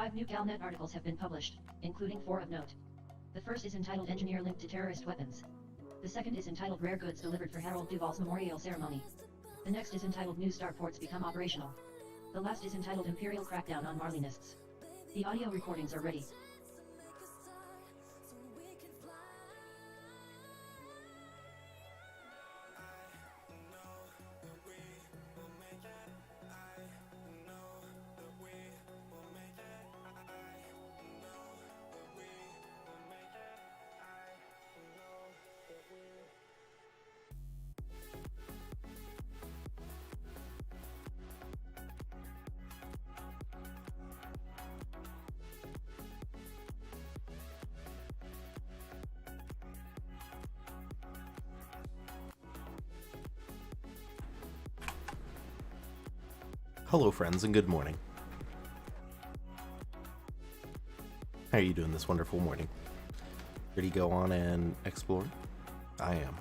5 new Galnet articles have been published, including 4 of note. The first is entitled Engineer Linked to Terrorist Weapons. The second is entitled Rare Goods Delivered for Harold Duvall's Memorial Ceremony. The next is entitled New Starports Become Operational. The last is entitled Imperial Crackdown on Marlinists. The audio recordings are ready. Hello friends and good morning. How are you doing this wonderful morning? Ready to go on and explore? I am.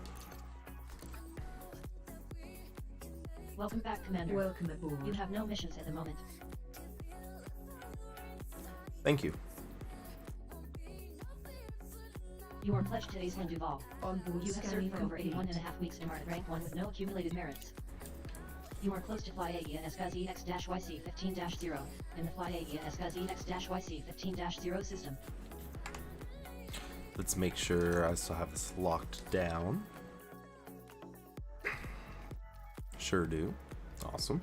Welcome back, Commander. Welcome aboard. You have no missions at the moment. Thank you. You are pledged to Aislinn Duval. On board You have scanning served for over complete. 81.5 weeks and are at rank 1 with no accumulated merits. You are close to Fly AEA SKZ X-YC-15-0, in the Fly AEA SKZ X-YC-15-0 system. Let's make sure I still have this locked down. Sure do. Awesome.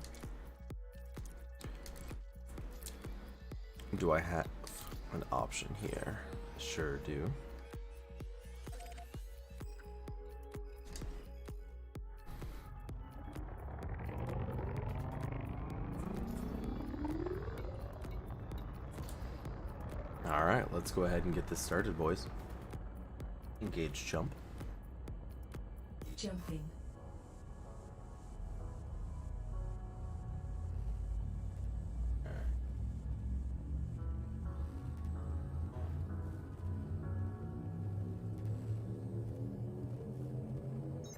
Do I have an option here? Sure do. Alright, let's go ahead and get this started, boys. Engage jump. Jumping.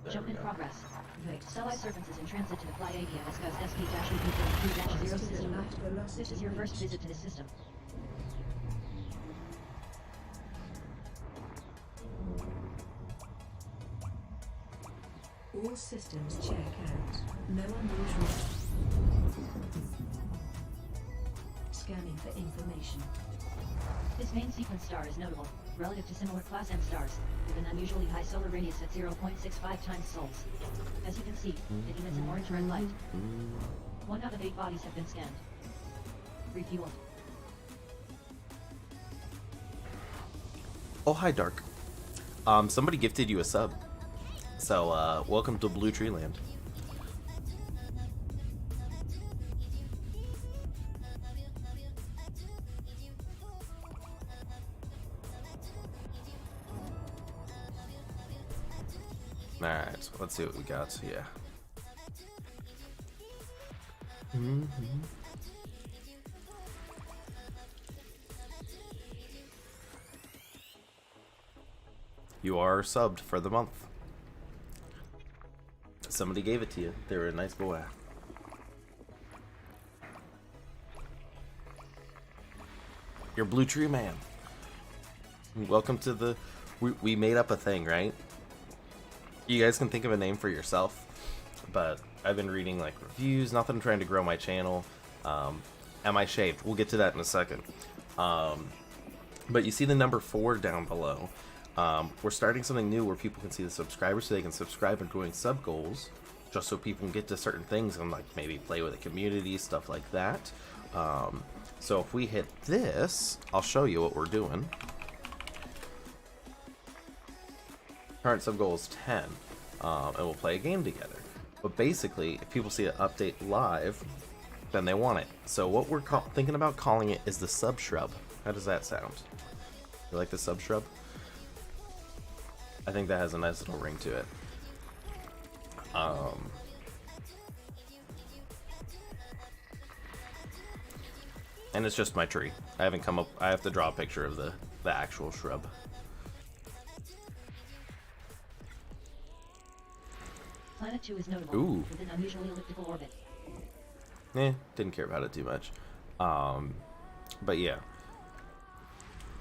Jump in progress. Vector. Stellite Serpents is in transit to the Fly AEA SKZ-SP-EP-0 system. This is your first visit to this system. All systems check out. No unusual. Scanning for information. This main sequence star is notable, relative to similar Class M stars, with an unusually high solar radius at 0.65 times sols. As you can see, it emits an orange-red light. 1 out of 8 bodies have been scanned. Refueled. Oh, hi, Dark. Somebody gifted you a sub. So, welcome to Blue Tree Land. Alright, let's see what we got here. You are subbed for the month. Somebody gave it to you. They were a nice boy. You're Blue Tree Man. Welcome to the... We made up a thing, right? You guys can think of a name for yourself, but I've been reading like reviews, not that I'm trying to grow my channel. Am I shaved? We'll get to that in a second. But you see the number 4 down below. We're starting something new where people can see the subscribers, so they can subscribe and doing sub goals, just so people can get to certain things and like maybe play with the community, stuff like that. So if we hit this, I'll show you what we're doing. Current sub goal is 10, and we'll play a game together. But basically, if people see an update live, then they want it. So what we're thinking about calling it is the sub shrub. How does that sound? You like the sub shrub? I think that has a nice little ring to it. And it's just my tree. I haven't come up. I have to draw a picture of the actual shrub. Planet 2 is notable, Ooh. with an unusually elliptical orbit. Didn't care about it too much. But yeah,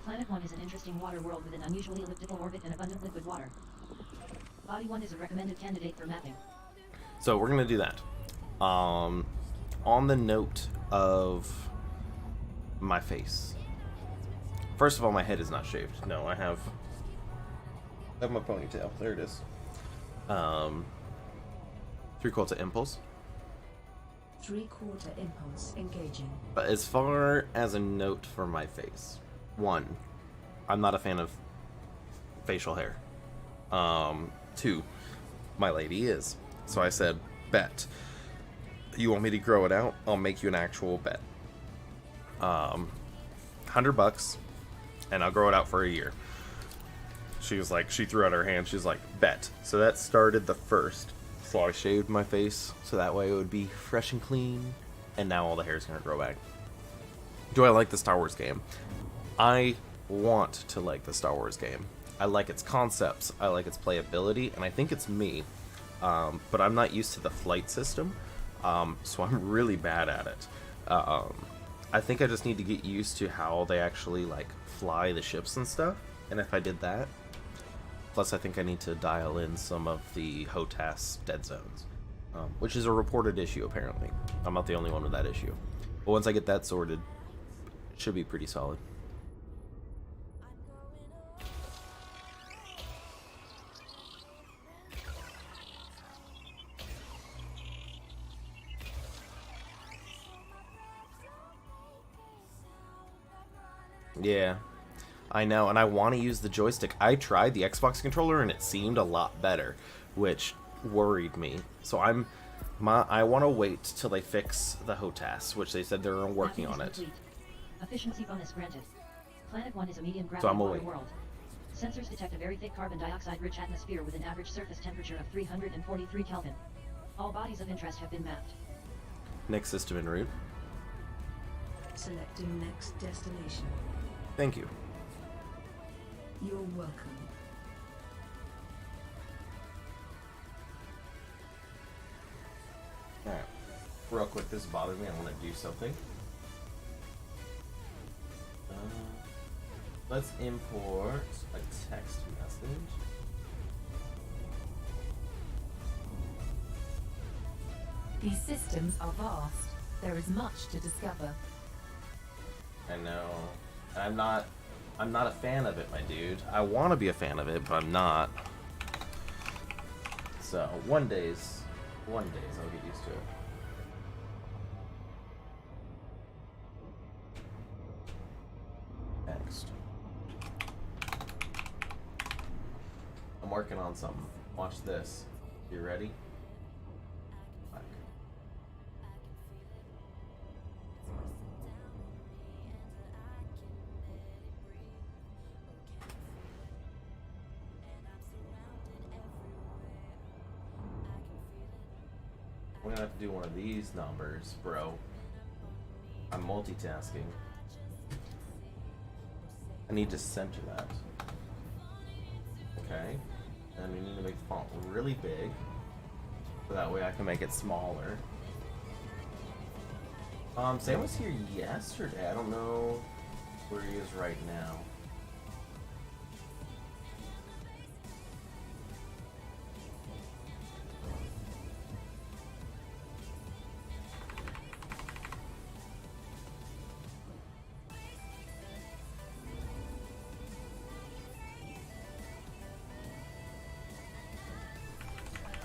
Planet 1 is an interesting water world with an unusually elliptical orbit and abundant liquid water. Body 1 is a recommended candidate for mapping. So we're gonna do that. On the note of my face. First of all, my head is not shaved. No, I have my ponytail. There it is. 3/4 impulse. 3/4 impulse engaging. But as far as a note for my face, one, I'm not a fan of facial hair. Two, my lady is. So I said, bet. You want me to grow it out? I'll make you an actual bet. $100, and I'll grow it out for a year. She was like, she threw out her hand. She's like, bet. So that started the first. So I shaved my face so that way it would be fresh and clean. And now all the hair is gonna grow back. Do I like the Star Wars game? I want to like the Star Wars game. I like its concepts. I like its playability, and I think it's me. But I'm not used to the flight system, so I'm really bad at it. I think I just need to get used to how they actually like fly the ships and stuff. And if I did that, plus I think I need to dial in some of the HOTAS dead zones, which is a reported issue apparently. I'm not the only one with that issue. But once I get that sorted, it should be pretty solid. Yeah, I know, and I want to use the joystick. I tried the Xbox controller and it seemed a lot better, which worried me. So I want to wait till they fix the HOTAS, which they said they're working on it. Complete. Efficiency bonus granted. Planet 1 is a medium So gravity I'm water awake. world. Sensors detect a very thick carbon dioxide-rich atmosphere with an average surface temperature of 343 Kelvin. All bodies of interest have been mapped. Next system en route. Selecting next destination. Thank you. You're welcome. Alright, real quick, this bothers me. I want to do something. Let's import a text message. These systems are vast. There is much to discover. I know. I'm not a fan of it, my dude. I want to be a fan of it, but I'm not. So, one days I'll get used to it. Next. I'm working on something. Watch this. You ready? Like. We're gonna have to do one of these numbers, bro. I'm multitasking. I need to center that. Okay. And we need to make the font really big. So that way I can make it smaller. Sam was here yesterday. I don't know where he is right now.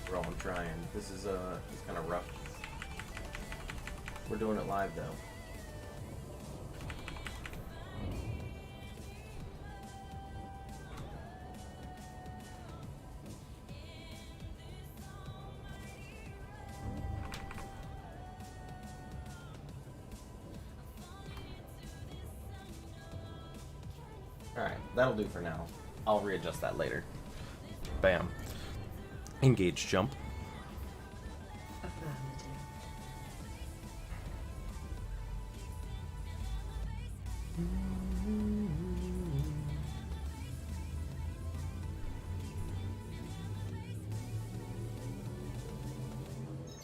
Bro, I'm trying. This is it's kind of rough. We're doing it live though. Alright, that'll do for now. I'll readjust that later. Bam. Engage jump. Affirmative.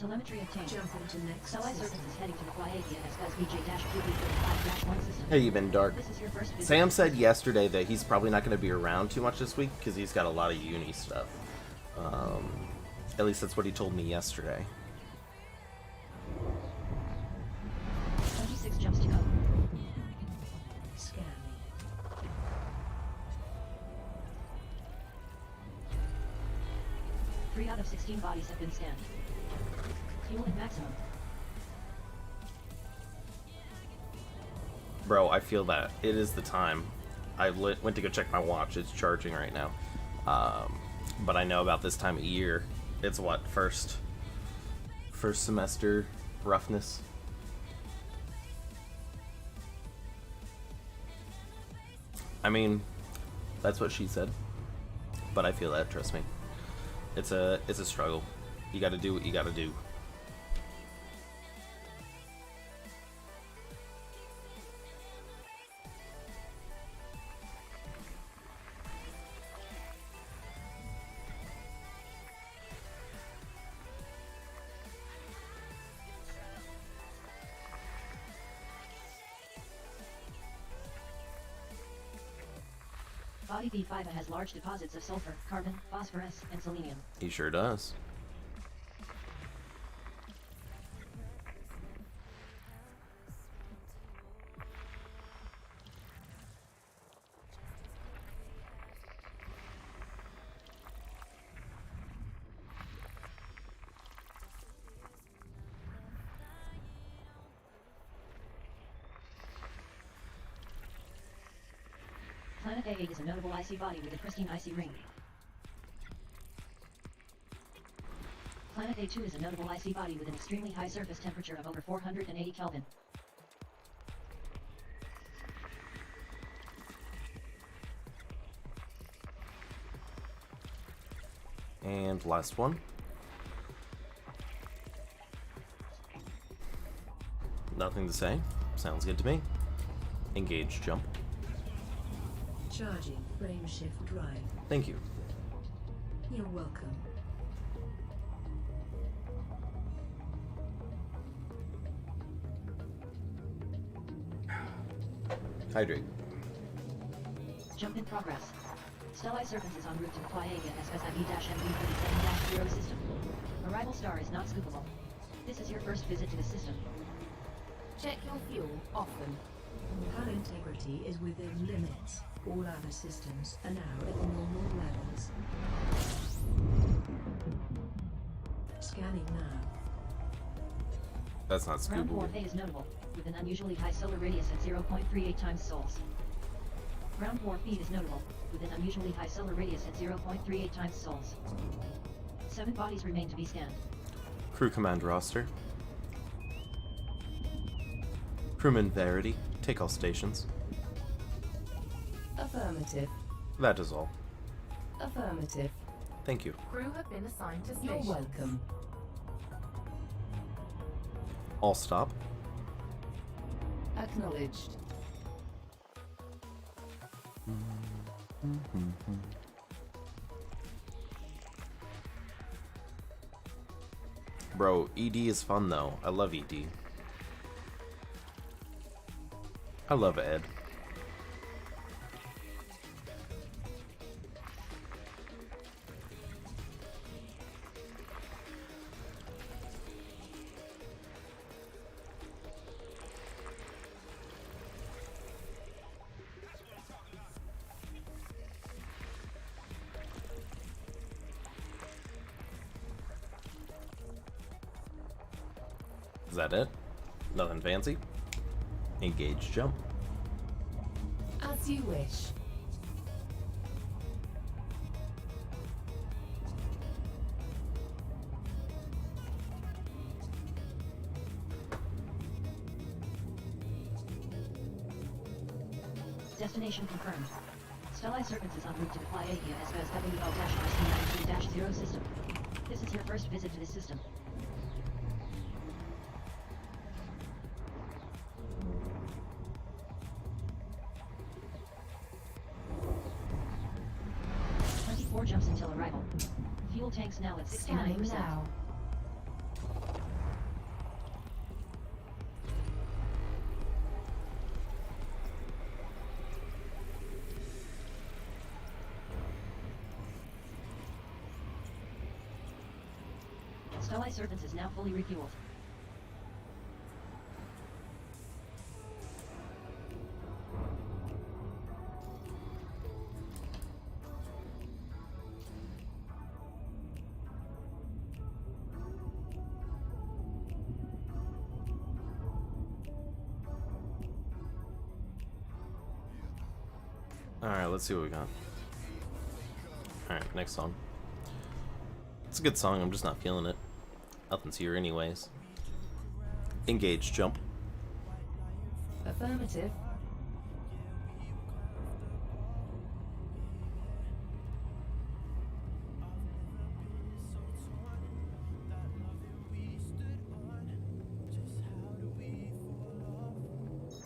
To Telemetry obtained. Jump into next Stellae system. Serpents is heading to the Pleiadia SBAS VJ-QB35-1 system. Hey, you been dark. This is your first visit. Sam said yesterday that he's probably not going to be around too much this week because he's got a lot of uni stuff. At least that's what he told me yesterday. 26 jumps to go. Scanning. Three out of 16 bodies have been scanned. Fuel at maximum. Bro, I feel that. It is the time. I went to go check my watch. It's charging right now. But I know about this time of year. It's what, first semester roughness? I mean, that's what she said. But I feel that, trust me. It's a struggle. You gotta do what you gotta do. Body B5 has large deposits of sulfur, carbon, phosphorus, and selenium. He sure does. Planet A8 is a notable icy body with a pristine icy ring. Planet A2 is a notable icy body with an extremely high surface temperature of over 480 Kelvin. And last one. Nothing to say. Sounds good to me. Engage jump. Charging frame shift drive. Thank you. You're welcome. Hydrate. Jump in progress. Stellae Serpents is en route to the Pleiadia SBAS-MV37-0 system. Arrival star is not scoopable. This is your first visit to the system. Check your fuel often. Hull integrity is within limits. All other systems are now at normal levels. Scanning now. That's not Ground scoopable. Dwarf A is notable, with an unusually high solar radius at 0.38 times sols. Ground Dwarf B is notable, with an unusually high solar radius at 0.38 times sols. 7 bodies remain to be scanned. Crew command roster. Crewman Verity, take all stations. Affirmative. That is all. Affirmative. Thank you. Crew have been assigned to stations. You're welcome. All stop. Acknowledged. Bro, ED is fun though. I love ED. I love Ed. Is that it? Nothing fancy? Engage jump. As you wish. Destination confirmed. Stellae Serpents is en route to the Pleiadia SBAS-WL-IC-19-0 system. This is your first visit to this system. Jumps until arrival. Fuel tanks now at 69%. Scanning now. Stellae Serpents is now fully refueled. Alright, let's see what we got. Alright, next song. It's a good song, I'm just not feeling it. Nothing's here anyways. Engage, jump. Affirmative.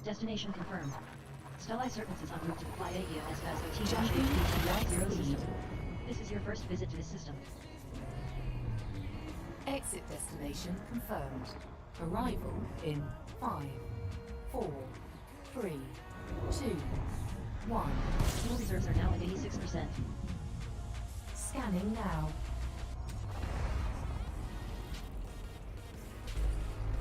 Destination confirmed. Stellae Serpents is en route to fly Aegea SPAS-OT-HHT-0 system. This is your first visit to this system. Exit destination confirmed. Arrival in 5, 4, 3, 2, 1. Fuel reserves are now at 86%. Scanning now.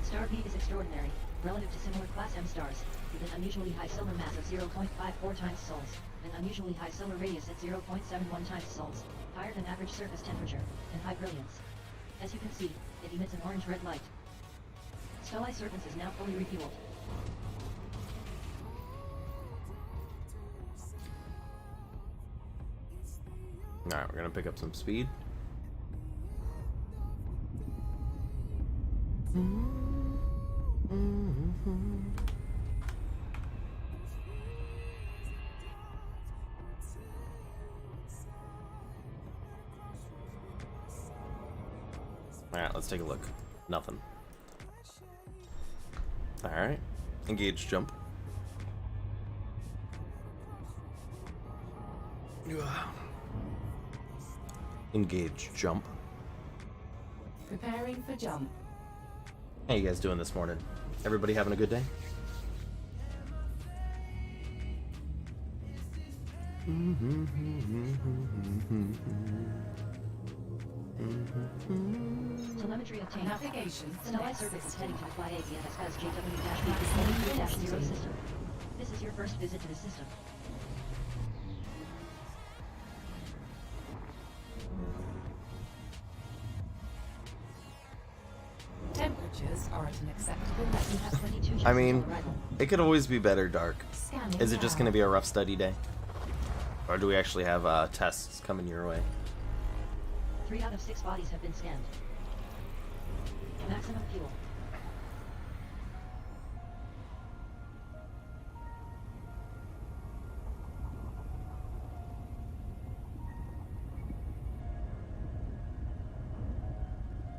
Star P is extraordinary, relative to similar Class M stars, with an unusually high solar mass of 0.54 times sols, an unusually high solar radius at 0.71 times sols, higher than average surface temperature, and high brilliance. As you can see, it emits an orange-red light. Stellae Serpents is now fully refueled. Alright, we're gonna pick up some speed. Alright, let's take a look. Nothing. Alright. Engage, jump. Engage, jump. Preparing for jump. How you guys doing this morning? Everybody having a good day? Telemetry obtained. Navigation. Stellae Serpents is heading to the fly Aegea SPAS-JW-B-73-0 system. This is your first visit to the system. Temperatures are at an acceptable You level. have 22 chances I mean, on arrival. it could always be better dark. Scanning Is it just now. going to be a rough study day? Or do we actually have tests coming your way? 3 out of 6 bodies have been scanned. Maximum fuel.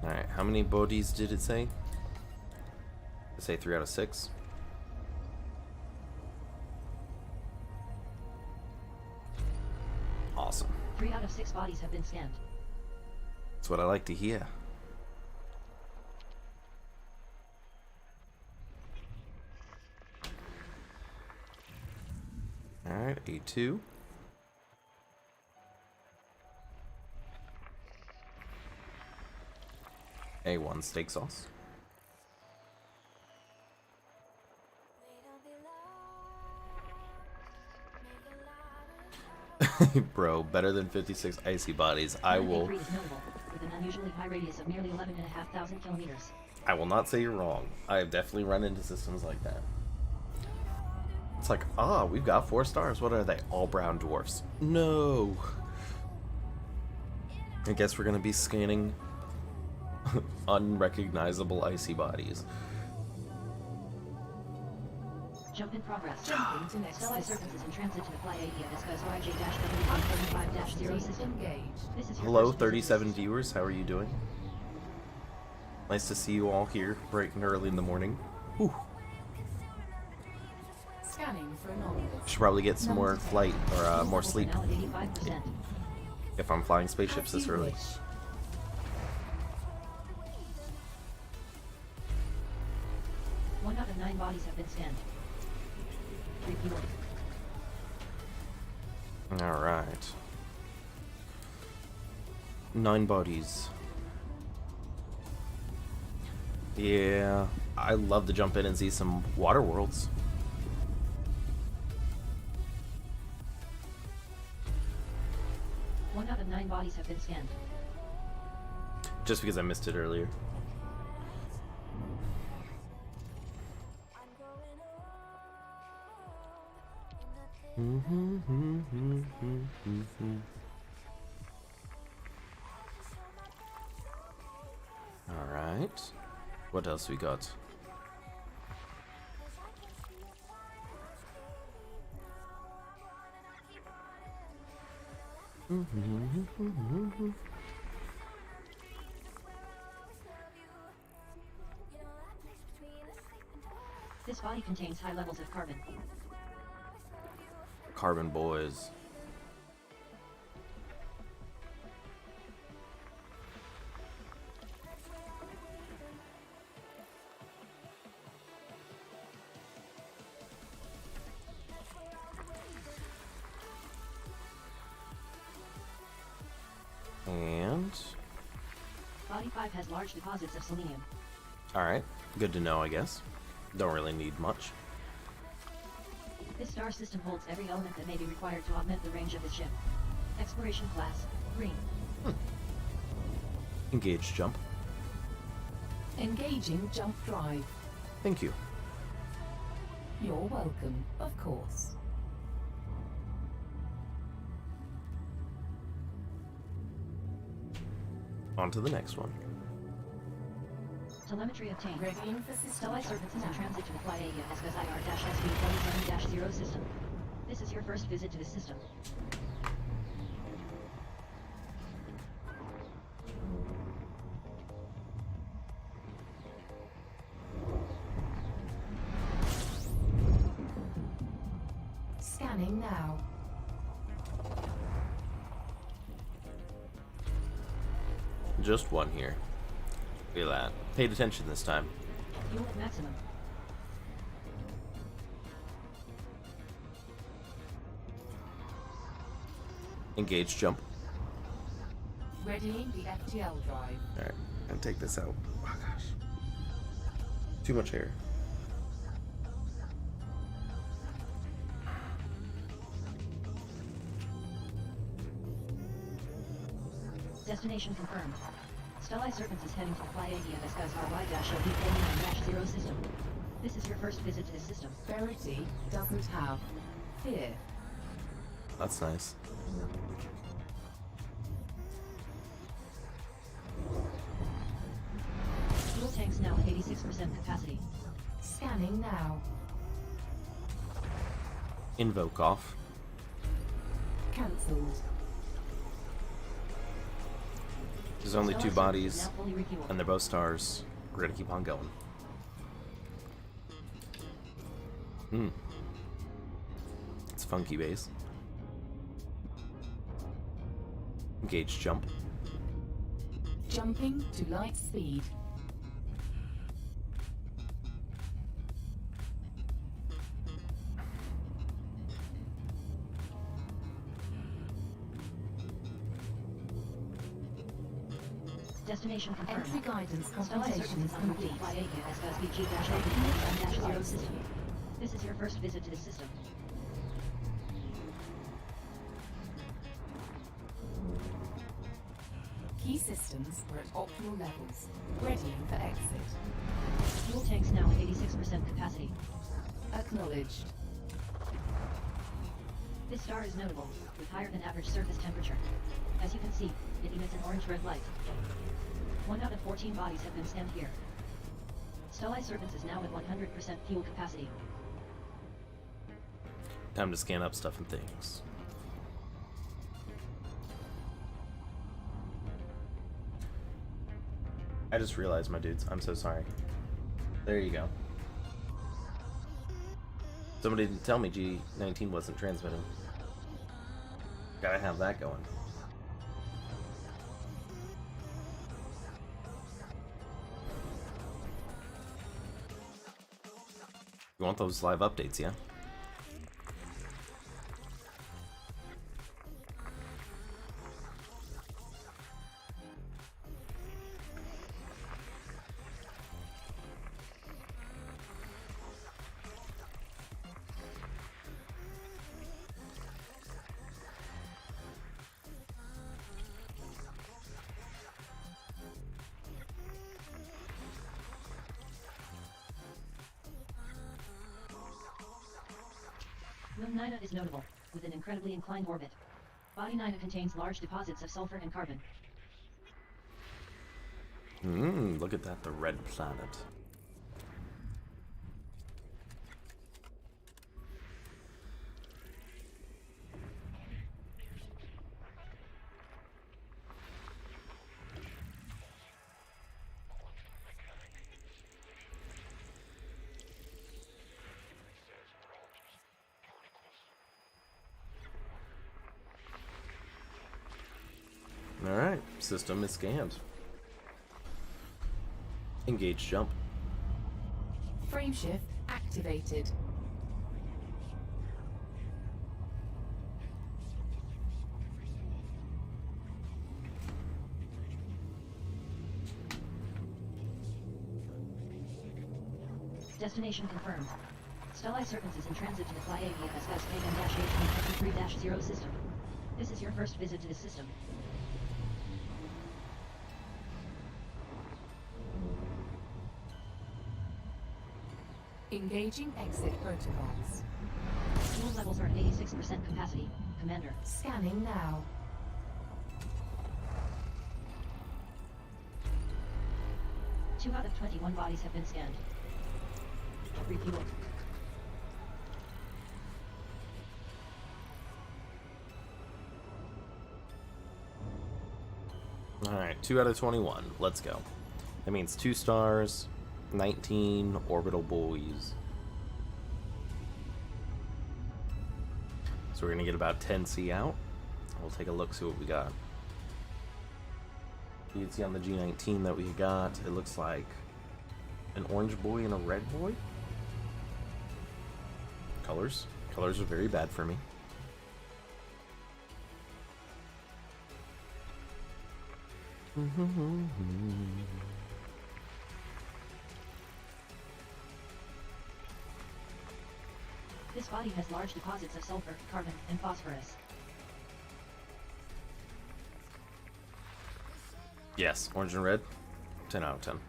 Alright, how many bodies did it say? Did it say 3 out of 6? Awesome. 3 out of 6 bodies have been scanned. That's what I like to hear. Alright, A2. A1 steak sauce. Bro, better than 56 icy bodies. I Planet will A3 is notable, with an unusually high radius of nearly 11,500 kilometers. not say you're wrong. I have definitely run into systems like that. It's like, we've got 4 stars. What are they? All brown dwarfs. No. I guess we're gonna be scanning unrecognizable icy bodies. Jump in progress. Jumping to next Stellae system. Serpents is in transit to the fly Aegea SPAS-YJ-W-135-0 system. Engaged. This is your Hello, first visit to the 37 system. viewers. How are you doing? Nice to see you all here, bright and early in the morning. Whew. Scanning for anomalies. Should probably get some more flight or more sleep Now at 85%. if I'm flying spaceships As this you early. wish. One out of 9 bodies have been scanned. Refuel. All right. 9 bodies. Yeah, I love to jump in and see some water worlds. One out of 9 bodies have been scanned. Just because I missed it earlier. All right. What else we got? This body contains high levels of carbon. Carbon boys. And Body 5 has large deposits of selenium. alright, good to know, I guess. Don't really need much. This star system holds every element that may be required to augment the range of the ship. Exploration class, green. Engage jump. Engaging jump drive. Thank you. You're welcome, of course. On to the next one. Telemetry obtained. Readying for system Stellite jump Serpents is in now. transit to the Flight Avia SB27-0 system. This is your first visit to the system. Scanning now. Just one here. Look at that. Paid attention this time. Fuel at maximum. Engage jump. Readying the FTL drive. Alright, and take this out. Oh gosh. Too much hair. Destination confirmed. Stellite Serpents is heading to the Flight Avia SB49-0 system. This is your first visit to the system. Verity doesn't have fear. That's nice. Fuel tanks now at 86% capacity. Scanning now. Invoke off. Cancelled. There's only Stellite 2 Serpents is bodies, now fully refueled. and they're both stars. We're gonna keep on going. It's funky base. Engage jump. Jumping to light speed. Destination confirmed. Entry guidance Stellite computation Serpents is is on route to complete. the Flight Avia SBG-0 system. This is your first visit to the system. Key systems are at optimal levels. Readying for exit. Fuel tanks now at 86% capacity. Acknowledged. This star is notable, with higher than average surface temperature. As you can see, it emits an orange-red light. 1 out of 14 bodies have been scanned here. Stellite Serpents is now at 100% fuel capacity. Time to scan up stuff and things. I just realized, my dudes. I'm so sorry. There you go. Somebody didn't tell me G19 wasn't transmitting. Gotta have that going. You want those live updates, yeah? Moon Nina is notable, with an incredibly inclined orbit. Body Nina contains large deposits of sulfur and carbon. Look at that, the red planet. Alright, system is scanned. Engage jump. Frameshift activated. Destination confirmed. Stellai Serpents is in transit to the Flyavia SKM-H153-0 system. This is your first visit to the system. Engaging exit protocols. Fuel levels are at 86% capacity, Commander. Scanning now. Two out of 21 bodies have been scanned. Refuel. Alright, 2 out of 21. Let's go. That means 2 stars, 19 orbital buoys. So we're gonna get about 10 C out. We'll take a look, see what we got. You can see on the G19 that we got, it looks like an orange buoy and a red buoy. Colors. Colors are very bad for me. This body has large deposits of sulfur, carbon, and phosphorus. Yes, orange and red. 10 out of 10.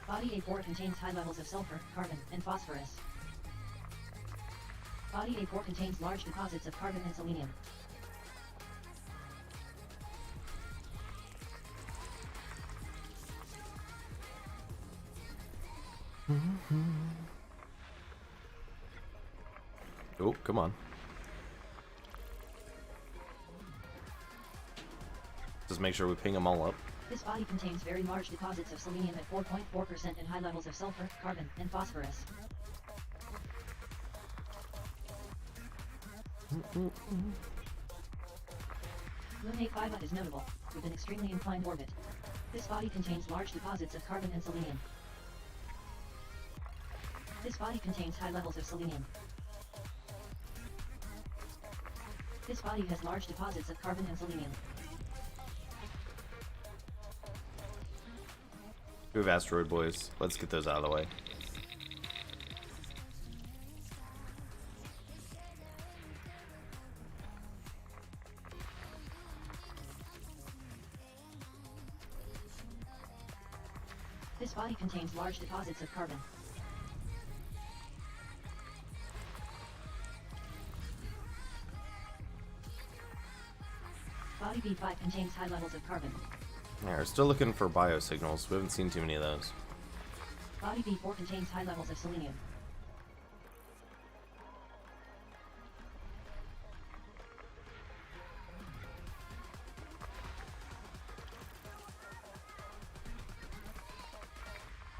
Body A4 contains high levels of sulfur, carbon, and phosphorus. Body A4 contains large deposits of carbon and selenium. Oh, come on. Just make sure we ping them all up. This body contains very large deposits of selenium at 4.4% and high levels of sulfur, carbon, and phosphorus. Moon A5 is notable, with an extremely inclined orbit. This body contains large deposits of carbon and selenium. This body contains high levels of selenium. This body has large deposits of carbon and selenium. We have asteroid boys. Let's get those out of the way. This body contains large deposits of carbon. Body B5 contains high levels of carbon. Yeah, we're still looking for biosignals. We haven't seen too many of those. Body B4 contains high levels of selenium.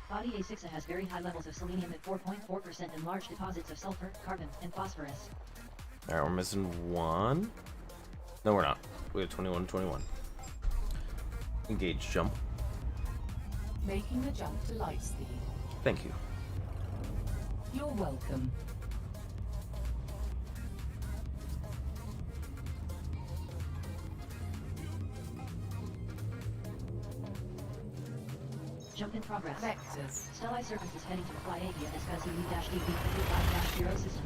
Body A6 has very high levels of selenium at 4.4% and large deposits of sulfur, carbon, and phosphorus. Alright, we're missing one. No, we're not. We have 21, 21. Engage jump. Making the jump to light speed. Thank you. You're welcome. Jump in progress. Vectors. Stellai Serpents is heading to the Flyavia SKZ-DB-55-0 system.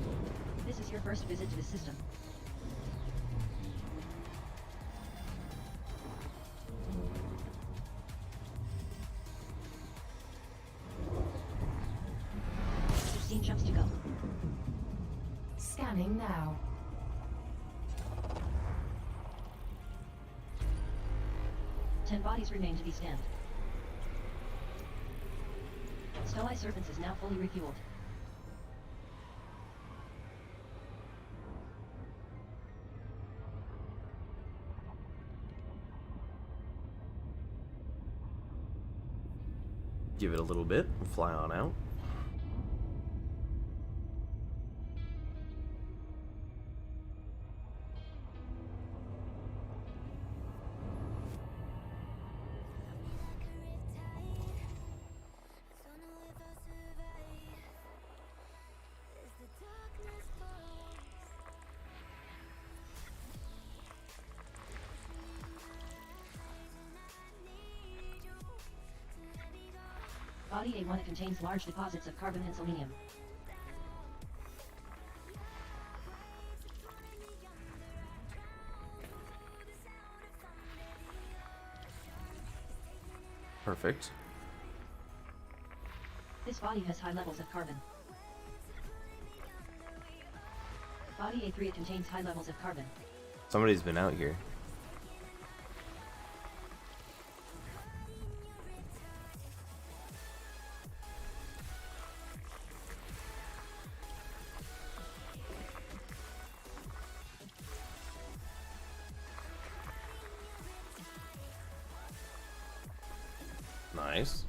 This is your first visit to the system. jumps to go. Scanning now. Ten bodies remain to be scanned. Stoli Serpents is now fully refueled. Give it a little bit and fly on out. Body A1 contains large deposits of carbon and selenium. Perfect. This body has high levels of carbon. Body A3 contains high levels of carbon. Somebody's been out here. Nice.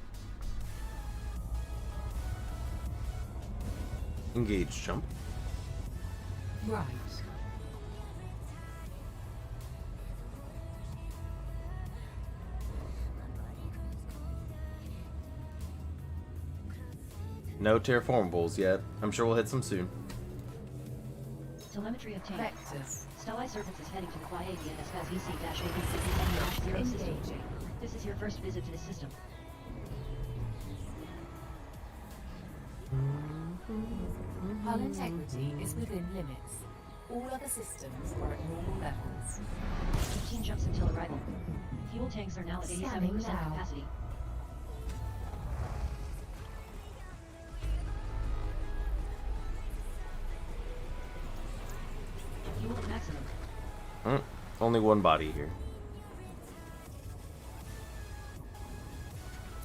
Engage jump. Right. No terraformables yet. I'm sure we'll hit some soon. Telemetry obtained. Vectors. Stoli Serpents is heading to the Pleiadian SPAS-EC-ABC-0 system. Engaging. This is your first visit to this system. Hull integrity is within limits. All other systems are at normal levels. 15 jumps until arrival. Fuel tanks are now at 87% Scanning now. capacity. Fuel at maximum. Only one body here.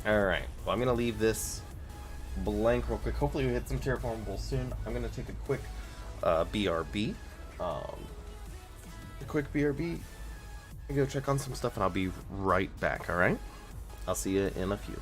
Alright, well I'm going to leave this blank real quick. Hopefully we hit some terraformables soon. I'm going to take a quick BRB. A quick BRB. Go check on some stuff and I'll be right back, alright? I'll see you in a few.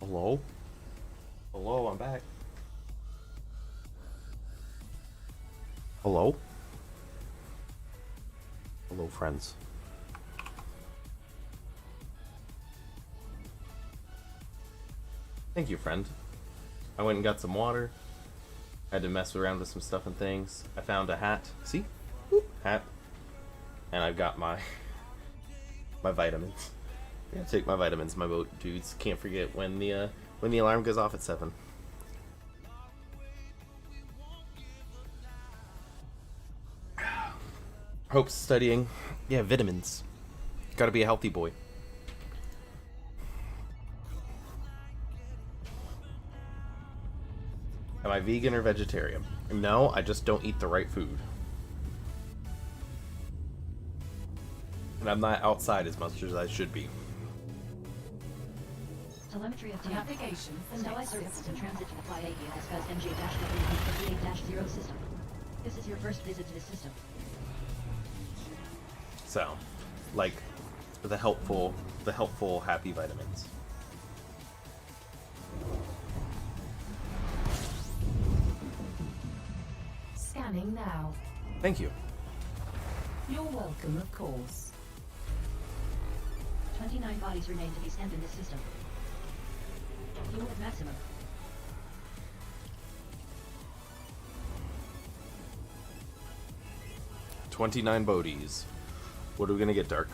Hello? Hello, I'm back. Hello? Hello, friends. Thank you, friend. I went and got some water. Had to mess around with some stuff and things. I found a hat. See? Boop. Hat. And I've got my my vitamins. I gotta take my vitamins, my boat dudes. Can't forget when the alarm goes off at 7. Hope's studying. Yeah, vitamins. Gotta be a healthy boy. Am I vegan or vegetarian? No, I just don't eat the right food. And I'm not outside as much as I should be. Telemetry of Navigation for Stella next services in system. transit to the Fly AES MJ-W58-0 system. This is your first visit to the system. So, like, the helpful happy vitamins. Scanning now. Thank you. You're welcome, of course. 29 bodies remain to be scanned in this system. Fuel at maximum. $29 bodies. What are we gonna get, Dark?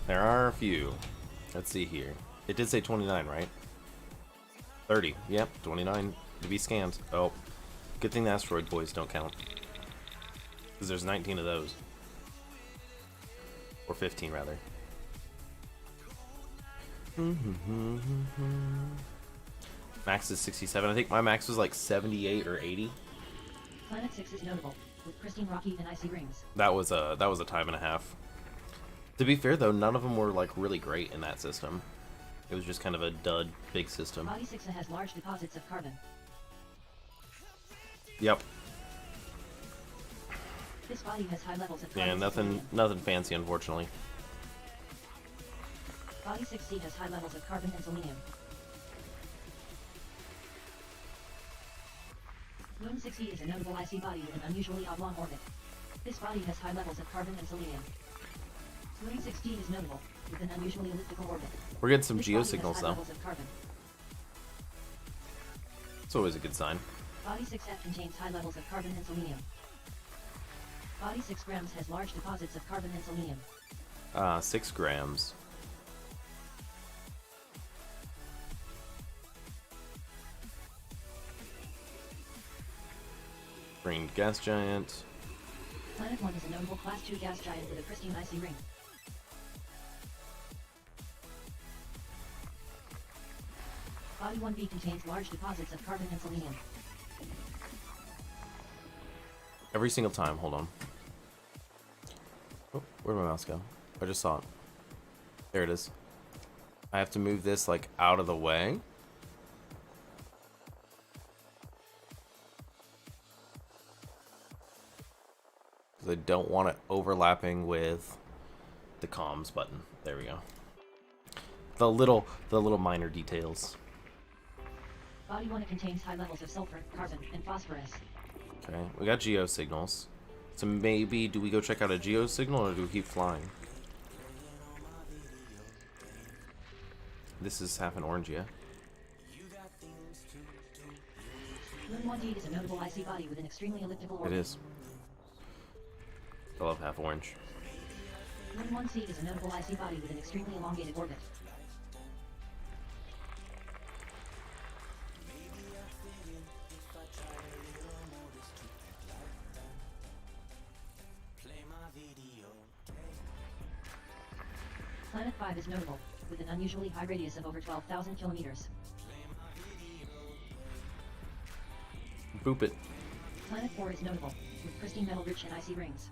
There are a few. Let's see here. It did say 29, right? 30. Yep, 29 to be scanned. Oh, good thing the asteroid boys don't count. Because there's 19 of those. Or 15, rather. Max is 67. I think my max was like 78 or 80. Planet 6 is notable, with pristine rocky and icy rings. That was a time and a half. To be fair though, none of them were like really great in that system. It was just kind of a dud big system. Body 6 has large deposits of carbon. Yep. This body has high levels of carbon. Yeah, and nothing selenium. fancy unfortunately. Body 6C has high levels of carbon and selenium. Moon 6E is a notable icy body with an unusually oblong orbit. This body has high levels of carbon and selenium. Moon 6D is notable, with an unusually elliptical orbit. We're getting some This body has geosignals high though. levels of carbon. It's always a good sign. Body 6F contains high levels of carbon and selenium. Body 6 grams has large deposits of carbon and selenium. 6 grams. Green gas giant. Planet 1 is a notable Class 2 gas giant with a pristine icy ring. Body 1B contains large deposits of carbon and selenium. Every single time. Hold on. Oh, where'd my mouse go? I just saw it. There it is. I have to move this like out of the way. Because I don't want it overlapping with the comms button. There we go. The little minor details. Body 1 contains high levels of sulfur, carbon, and phosphorus. Okay, we got geo signals. So maybe do we go check out a geo signal or do we keep flying? This is half an orange, yeah. Moon 1D is a notable icy body with an extremely elliptical orbit. It is. I love half orange. Moon 1C is a notable icy body with an extremely elongated orbit. Planet 5 is notable, with an unusually high radius of over 12,000 kilometers. Boop it. Planet 4 is notable, with pristine metal-rich and icy rings.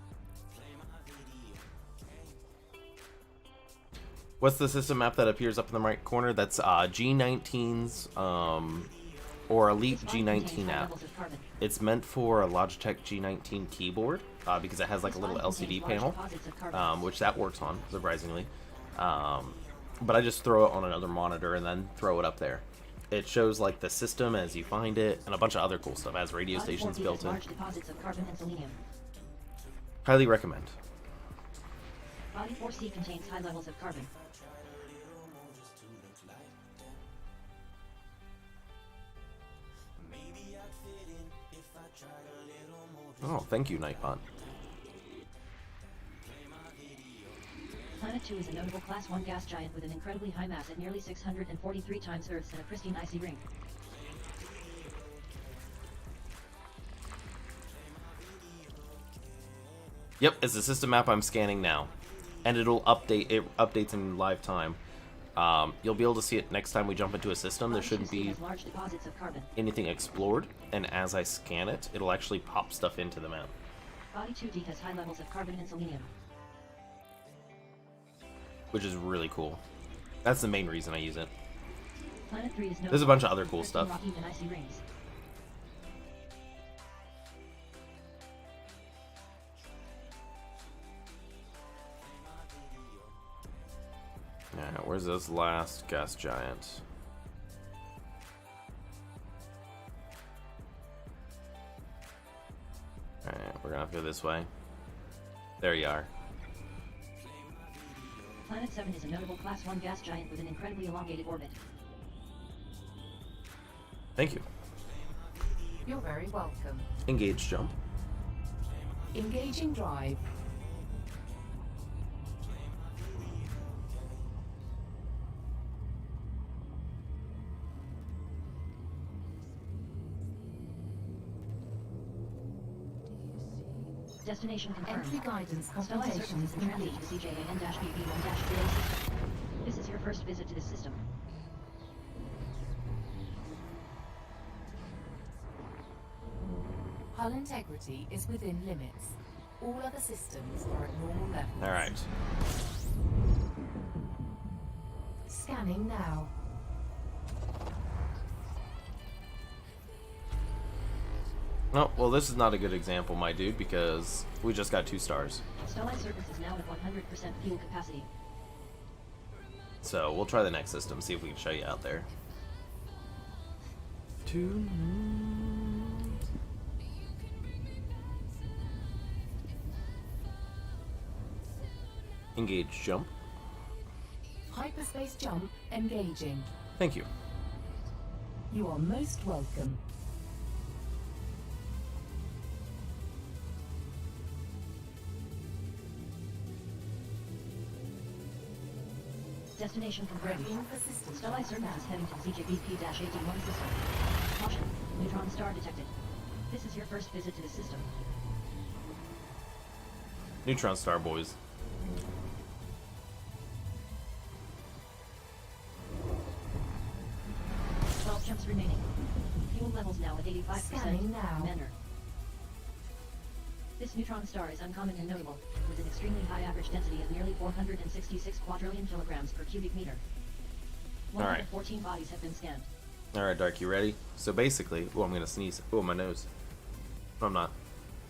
What's the system map that appears up in the right corner? That's G19's or Elite This file contains G19 high app. levels of carbon. It's meant for a Logitech G19 keyboard because it has like a This little file LCD contains large panel, deposits of carbon. which that works on, surprisingly. But I just throw it on another monitor and then throw it up there. It shows like the system as you find it and a bunch of other cool stuff. It has radio Body stations 4B built has in. large deposits of carbon and selenium. Highly recommend. Body 4C contains high levels of carbon. Oh, thank you, Nightbot. Planet 2 is a notable Class 1 gas giant with an incredibly high mass at nearly 643 times Earth's and a pristine icy ring. Yep, it's the system map I'm scanning now. And it'll update, it updates in live time. You'll be able to see it next time we jump into a system. There Body shouldn't 2C be has large deposits of carbon. anything explored, and as I scan it, it'll actually pop stuff into the map. Body 2D has high levels of carbon and selenium. Which is really cool. That's the main reason I use it. Planet 3 is notable There's a bunch of other for cool pristine stuff. rocky and icy rings. Alright, where's this last gas giant? Alright, we're gonna have to go this way. There you are. Planet 7 is a notable Class 1 gas giant with an incredibly elongated orbit. Thank you. You're very welcome. Engage jump. Engaging drive. Destination confirmed. Entry guidance Stellae Surface computations is in transit to complete. the CJAN-BB1-0 system. This is your first visit to this system. Hull integrity is within limits. All other systems are at normal levels. Alright. Scanning now. Oh, well, this is not a good example, my dude, because we just got 2 stars. Stellae Surface is now at 100% fuel capacity. So we'll try the next system, see if we can show you out there. Engage jump. Hyperspace jump engaging. Thank you. You are most welcome. Destination confirmed. Readying for system. Stellae Surface is heading to the ZJBP-81 system. Caution, neutron star detected. This is your first visit to the system. Neutron star, boys. Jumps remaining. Fuel levels now at 85%. Scanning now. Manner. This neutron star is uncommon and notable, with an extremely high average density of nearly 466 quadrillion kilograms per cubic meter. Alright. 114 bodies have been scanned. Alright, Dark, you ready? So basically, oh, I'm gonna sneeze. Oh, my nose. No, I'm not.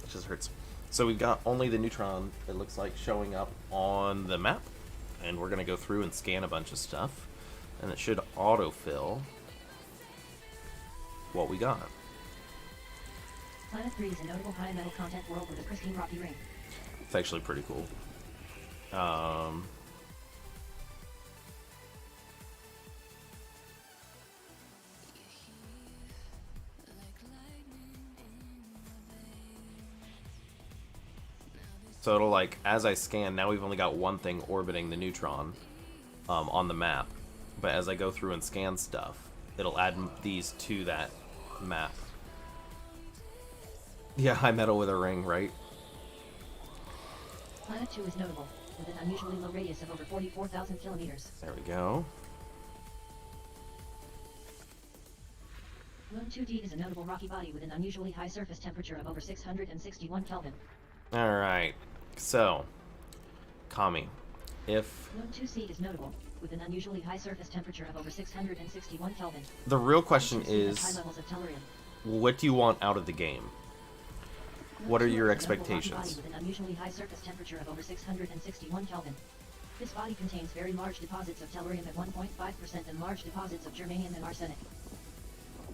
It just hurts. So we've got only the neutron, it looks like, showing up on the map. And we're gonna go through and scan a bunch of stuff. And it should autofill what we got. Planet 3 is a notable high metal content world with a pristine rocky ring. It's actually pretty cool. So it'll, like, as I scan, now we've only got one thing orbiting the neutron on the map. But as I go through and scan stuff, it'll add these to that map. Yeah, high metal with a ring, right? Planet 2 is notable, with an unusually low radius of over 44,000 kilometers. There we go. Moon 2D is a notable rocky body with an unusually high surface temperature of over 661 Kelvin. Alright, so, Kami. if Moon 2C is notable, with an unusually high surface temperature of over 661 Kelvin. the real question Moon 2C has is, high levels of tellurium. what do you want out of the game? What are Moon 2 your is a notable rocky expectations? body with an unusually high surface temperature of over 661 Kelvin. This body contains very large deposits of tellurium at 1.5% and large deposits of germanium and arsenic.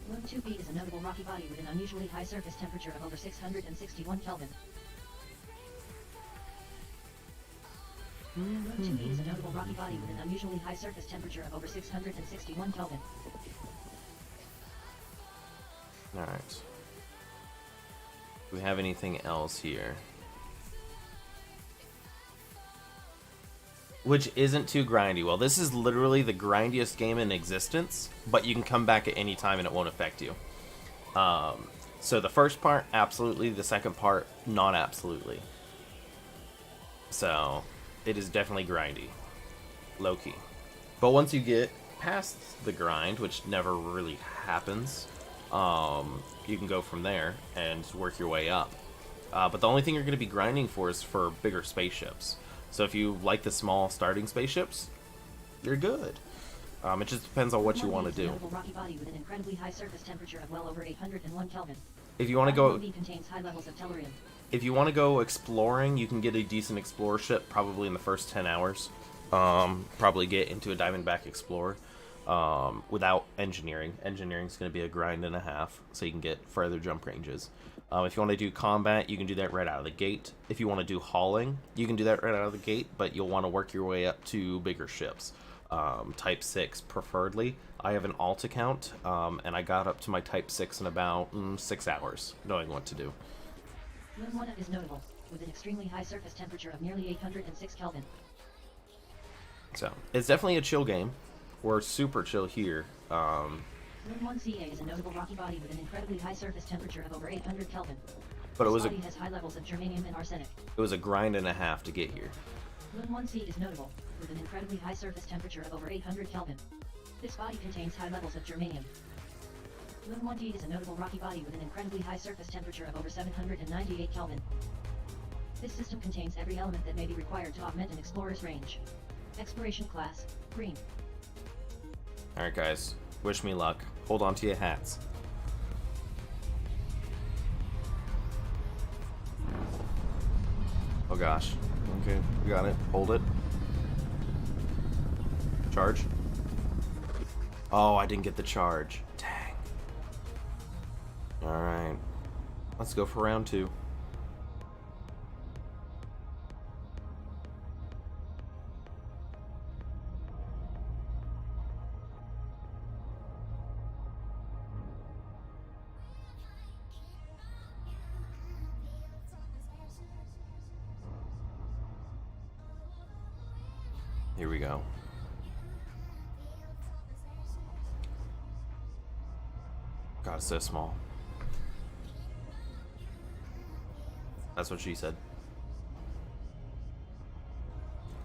Moon 2B is a notable rocky body with an unusually high surface temperature of over 661 Kelvin. Moon 2B is a notable rocky body with an unusually high surface temperature of over 661 Kelvin. Alright. Do we have anything else here? Which isn't too grindy. Well, this is literally the grindiest game in existence, but you can come back at any time and it won't affect you. So the first part, absolutely. The second part, not absolutely. So, it is definitely grindy. Low-key. But once you get past the grind, which never really happens, you can go from there and work your way up. But the only thing you're going to be grinding for is for bigger spaceships. So if you like the small starting spaceships, you're good. It just depends on what you want to do. Rocky body with an incredibly high surface temperature of well over 801 Kelvin. If you want to go, contains high levels of tellurium. if you want to go exploring, you can get a decent explorer ship probably in the first 10 hours. Probably get into a Diamondback Explorer without engineering. Engineering is going to be a grind and a half, so you can get further jump ranges. If you want to do combat, you can do that right out of the gate. If you want to do hauling, you can do that right out of the gate, but you'll want to work your way up to bigger ships. Type 6 preferably. I have an alt account, and I got up to my Type 6 in about 6 hours, knowing what to do. Moon 1 is notable, with an extremely high surface temperature of nearly 806 Kelvin. So, it's definitely a chill game. We're super chill here. Moon 1CA is a notable rocky body with an incredibly high surface temperature of over 800 Kelvin. But it This was body has high levels of germanium and arsenic. a grind and a half to get here. Moon 1C is notable, with an incredibly high surface temperature of over 800 Kelvin. This body contains high levels of germanium. Moon 1D is a notable rocky body with an incredibly high surface temperature of over 798 Kelvin. This system contains every element that may be required to augment an explorer's range. Exploration class, green. Alright guys, wish me luck. Hold on to your hats. Oh gosh. Okay, we got it. Hold it. Charge. Oh, I didn't get the charge. Dang. Alright. Let's go for round 2. Here we go. God, it's so small. That's what she said.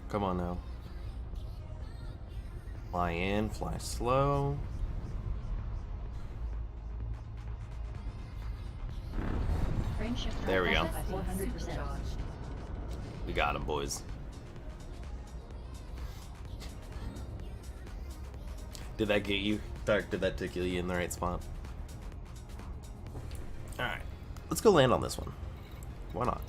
Come on now. Fly in, fly slow. Frame shift There we go. by 400%. We got him, boys. Did that get you? Dark, did that tickle you in the right spot? Alright. Let's go land on this one. Why not?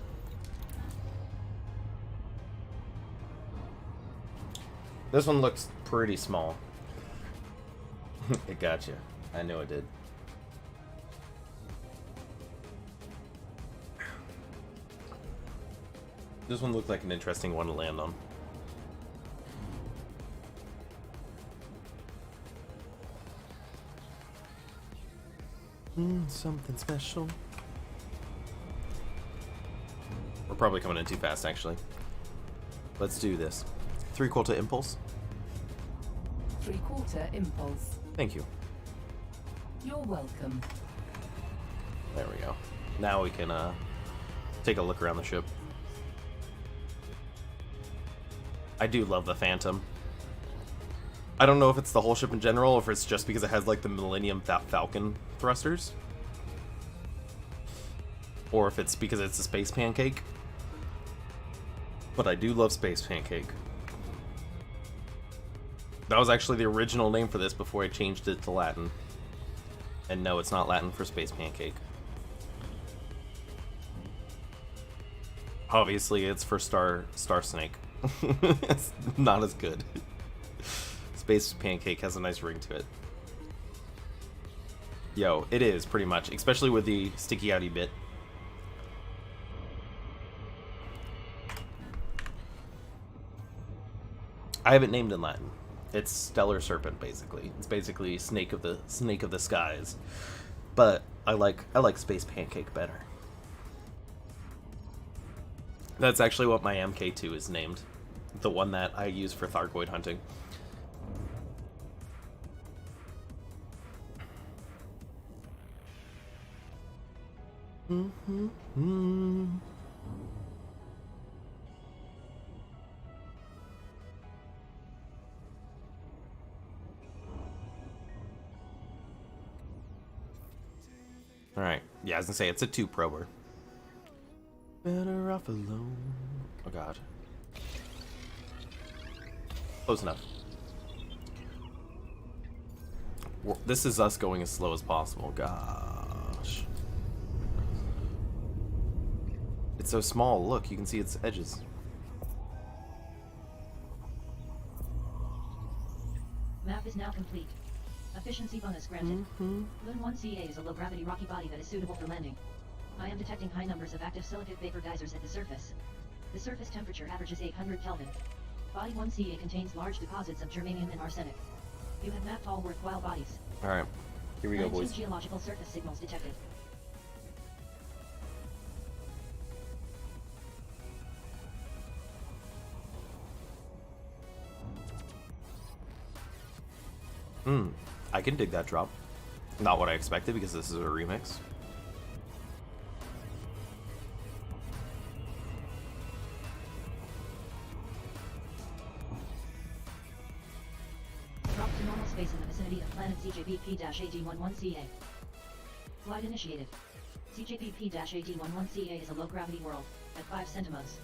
This one looks pretty small. It got you. I knew it did. This one looked like an interesting one to land on. Something special. We're probably coming in too fast, actually. Let's do this. 3/4 impulse. 3/4 impulse. Thank you. You're welcome. There we go. Now we can take a look around the ship. I do love the Phantom. I don't know if it's the whole ship in general, or if it's just because it has like the Millennium Falcon thrusters, or if it's because it's a Space Pancake. But I do love Space Pancake. That was actually the original name for this before I changed it to Latin. And no, it's not Latin for space pancake. Obviously, it's for star snake. It's not as good. Space pancake has a nice ring to it. Yo, it is pretty much, especially with the sticky outy bit. I have it named in Latin. It's stellar serpent, basically. It's basically snake of the skies. But I like space pancake better. That's actually what my MK2 is named. The one that I use for Thargoid hunting. Alright. Yeah, I was gonna say, it's a 2-prober. Better off alone. Oh god. Close enough. This is us going as slow as possible. Gosh. It's so small. Look, you can see its edges. Map is now complete. Efficiency bonus granted. Loon 1CA is a low-gravity rocky body that is suitable for landing. I am detecting high numbers of active silicate vapor geysers at the surface. The surface temperature averages 800 Kelvin. Body 1CA contains large deposits of germanium and arsenic. You have mapped all worthwhile bodies. Alright. Here we go, 19 boys. geological surface signals detected. I can dig that drop. Not what I expected because this is a remix. Drop to normal space in the vicinity of planet CJBP-AD11CA. Flight initiated. CJBP-AD11CA is a low-gravity world, at 5 centimos.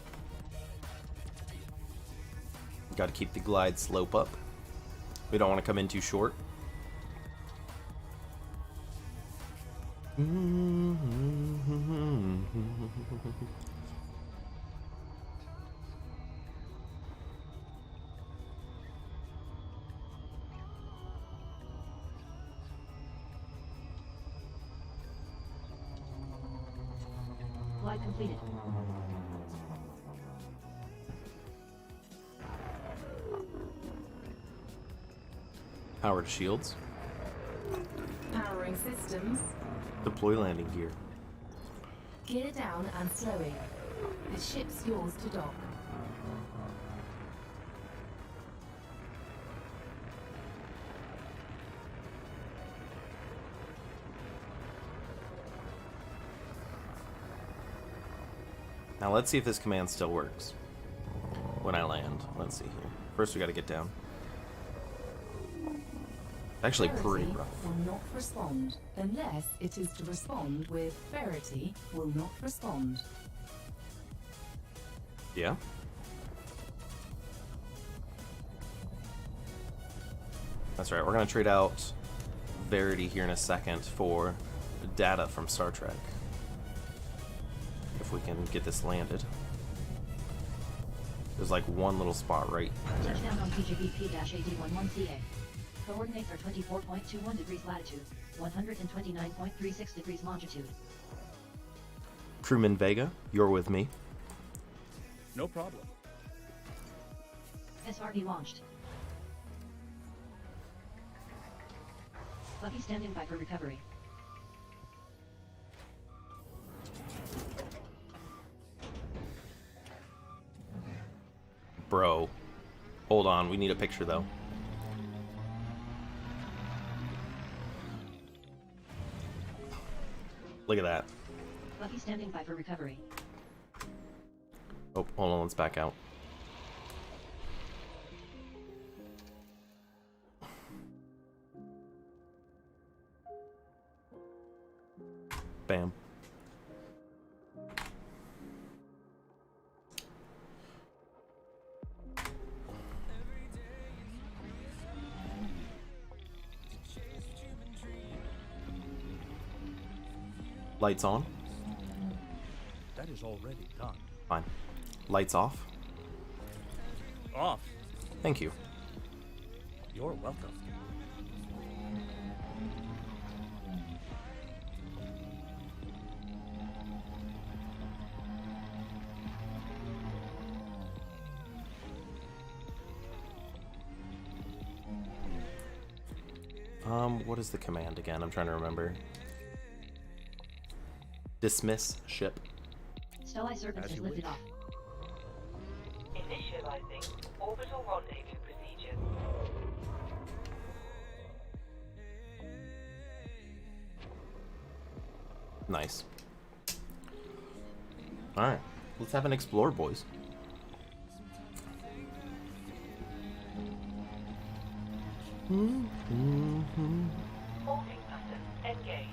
Got to keep the glide slope up. We don't want to come in too short. Flight completed. Power to shields. Powering systems. Deploy landing gear. Gear down and slowing. The ship's yours to dock. Now let's see if this command still works when I land. Let's see here. First we got to get down. Actually pretty Verity rough. will not respond unless it is to respond with Verity will not respond. Yeah. That's right. We're gonna trade out Verity here in a second for data from Star Trek. If we can get this landed. There's like one little spot right there. Touchdown on CJBP-AD11CA. Coordinates are 24.21 degrees latitude, 129.36 degrees longitude. Crewman Vega, you're with me. No problem. SRB launched. Bucky standing by for recovery. Bro. Hold on, we need a picture though. Look at that. Bucky standing by for recovery. Oh, hold on, let's back out. Bam. Lights on. That is already done. Fine. Lights off. Off. Thank you. You're welcome. What is the command again? I'm trying to remember. Dismiss ship. Stellae Serpents As has you lifted wish. off. Initializing orbital rendezvous procedures. Nice. Alright. Let's have an explore, boys. Holding pattern engaged.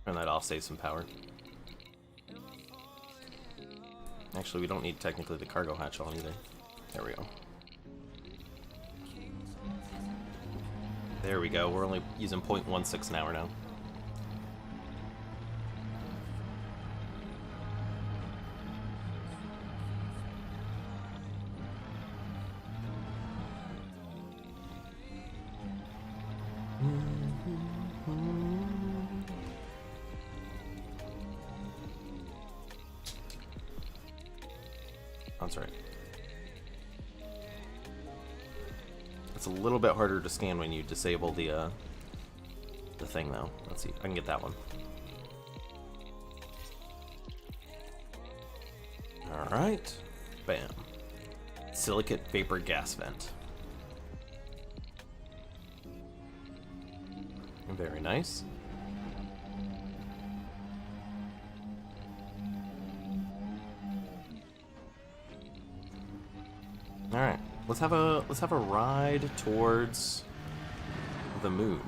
Turn that off, save some power. Actually, we don't need technically the cargo hatch on either. There we go. There we go. We're only using 0.16 an hour now. That's right. It's a little bit harder to scan when you disable the thing, though. Let's see. I can get that one. All right. Bam. Silicate vapor gas vent. Very nice. All right, let's have a ride towards the moon,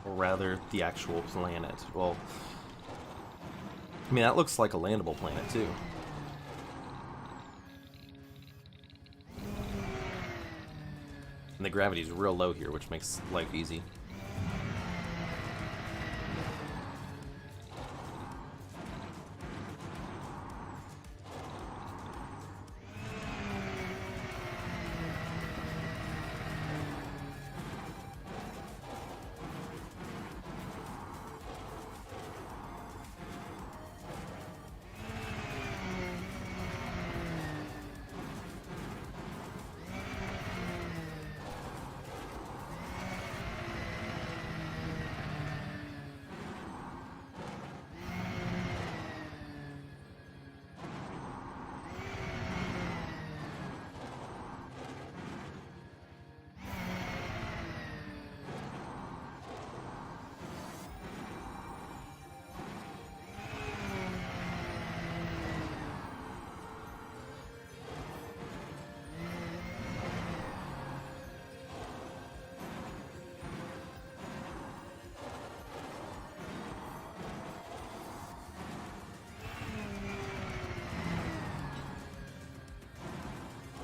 or rather, the actual planet. Well, I mean that looks like a landable planet too. And the gravity's real low here, which makes life easy.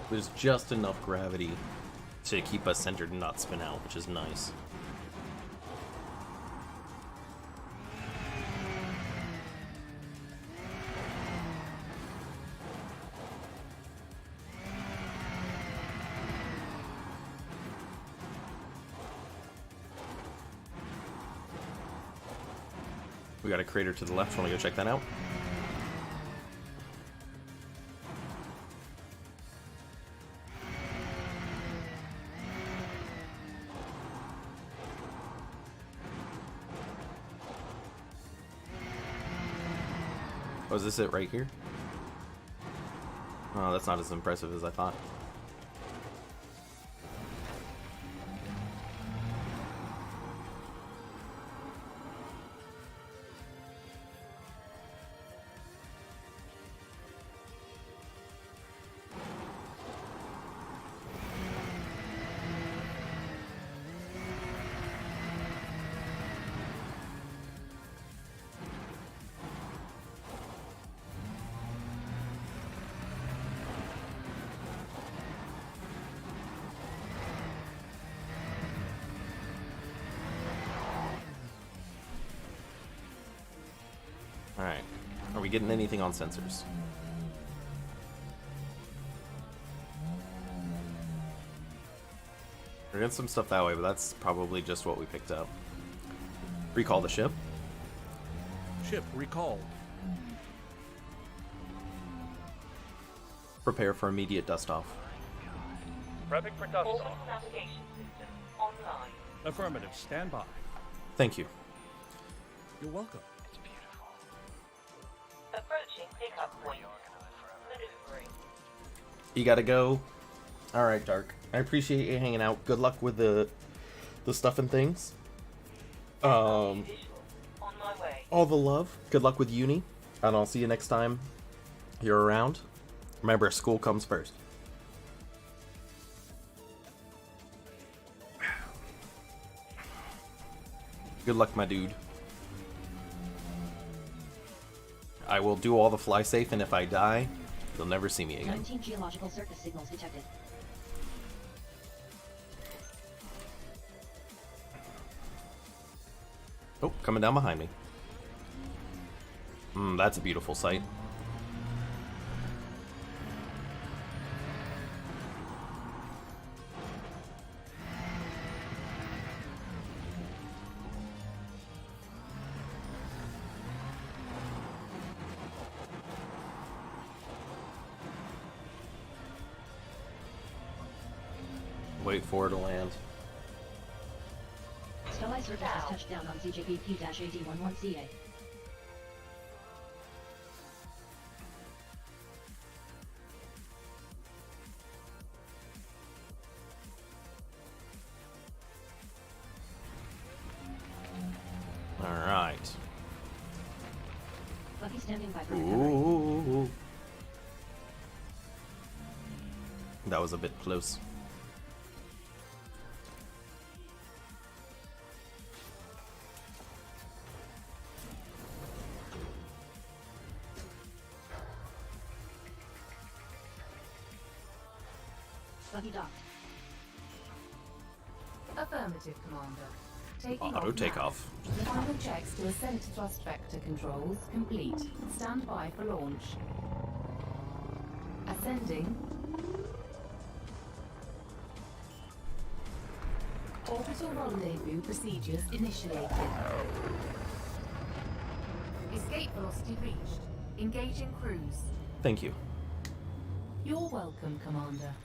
There's just enough gravity to keep us centered and not spin out, which is nice. We got a crater to the left. Want to go check that out? Oh, is this it right here? Oh, that's not as impressive as I thought. Alright. Are we getting anything on sensors? We're getting some stuff that way, but that's probably just what we picked up. Recall the ship. Ship recalled. Prepare for immediate dust-off. Prepping for dust Orbital off. navigation system online. Affirmative. Stand by. Thank you. You're welcome. Approaching pickup point. Maneuvering. You gotta go. Alright, Dark. I appreciate you hanging out. Good luck with the stuff and things. Visual. On my way. All the love. Good luck with uni. And I'll see you next time you're around. Remember, school comes first. Good luck, my dude. I will do all the fly safe, and if I die, you'll never see me again. 19 geological surface signals detected. Oh, coming down behind me. That's a beautiful sight. Wait for it to land. Stellite surface has touched down on CJBP-AD11CA. Alright. Buffy standing by for recovery. Ooh. That was a bit close. Buffy docked. Affirmative, Commander. Taking Auto off now. takeoff. Final checks to ascent thrust vector controls complete. Stand by for launch. Ascending. Orbital rendezvous procedures initiated. Escape velocity reached. Engaging cruise. Thank you. You're welcome, Commander.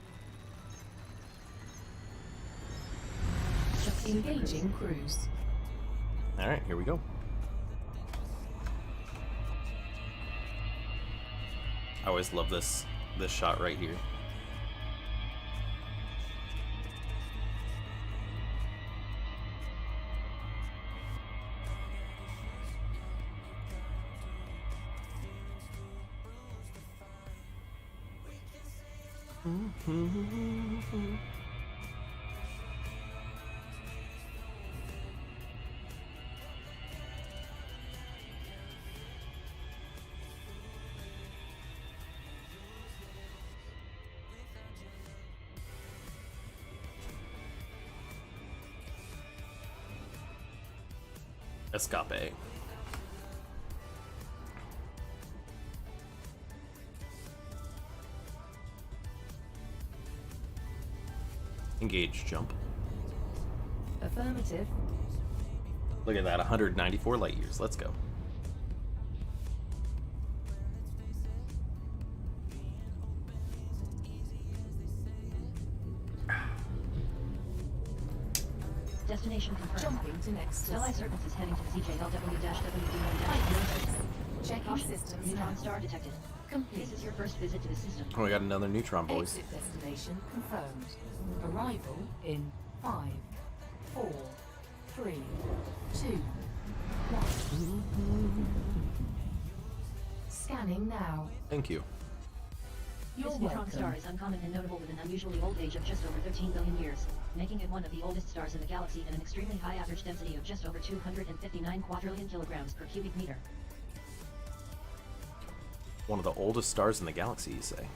Engaging cruise. Alright, here we go. I always love this shot right here. Escape. Engage jump. Affirmative. Look at that, 194 light years. Let's go. Destination confirmed. Jumping to next Stellite system. surface is heading to the CJLW-WD1-0. Checking Caution. systems Neutron now. star detected. complete. This is your first visit to the system. Oh, we got another neutron, boys. Exit destination confirmed. Arrival in 5, 4, 3, 2, 1. Scanning now. Thank you. You're This neutron welcome. star is uncommon and notable with an unusually old age of just over 13 billion years, making it one of the oldest stars in the galaxy and an extremely high average density of just over 259 quadrillion kilograms per cubic meter. One of the oldest stars in the galaxy, you say?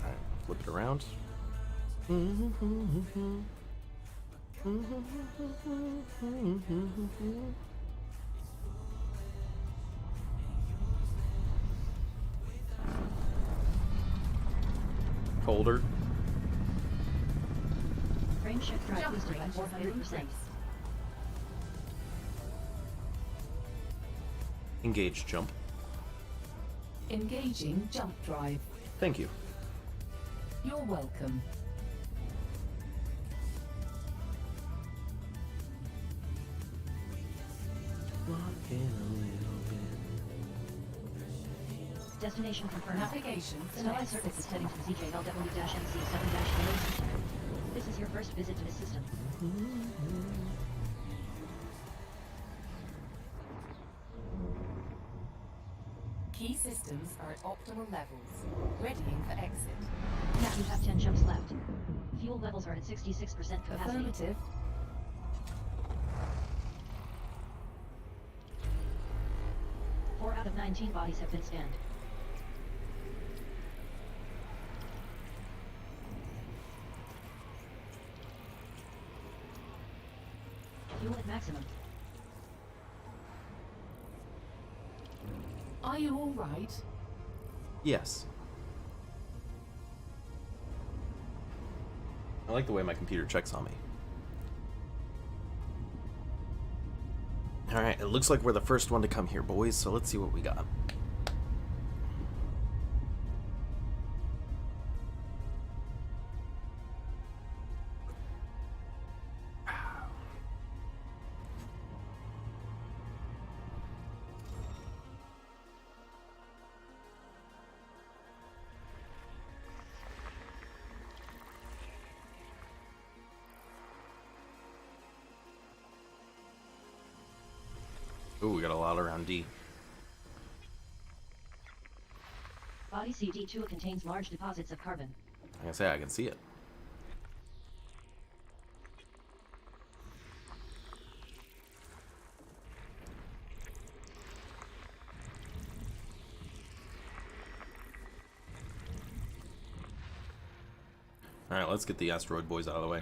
Alright, flip it around. Colder. Frame shift drive Jump boosted by range has been 400%. increased. Engage jump. Engaging jump drive. Thank you. You're welcome. Destination confirmed. Navigation Satellite selected. service is heading to the ZJLW-MC7-0 system. This is your first visit to the system. Key systems are at optimal levels. Readying for exit. Now you have 10 jumps left. Fuel levels are at 66% capacity. Affirmative. 4 out of 19 bodies have been scanned. Fuel at maximum. Are you all right? Yes. I like the way my computer checks on me. Alright, it looks like we're the first one to come here, boys, so let's see what we got. Ooh, we got a lot around D. Body CD2 contains large deposits of carbon. Like I say, I can see it. Alright, let's get the asteroid boys out of the way.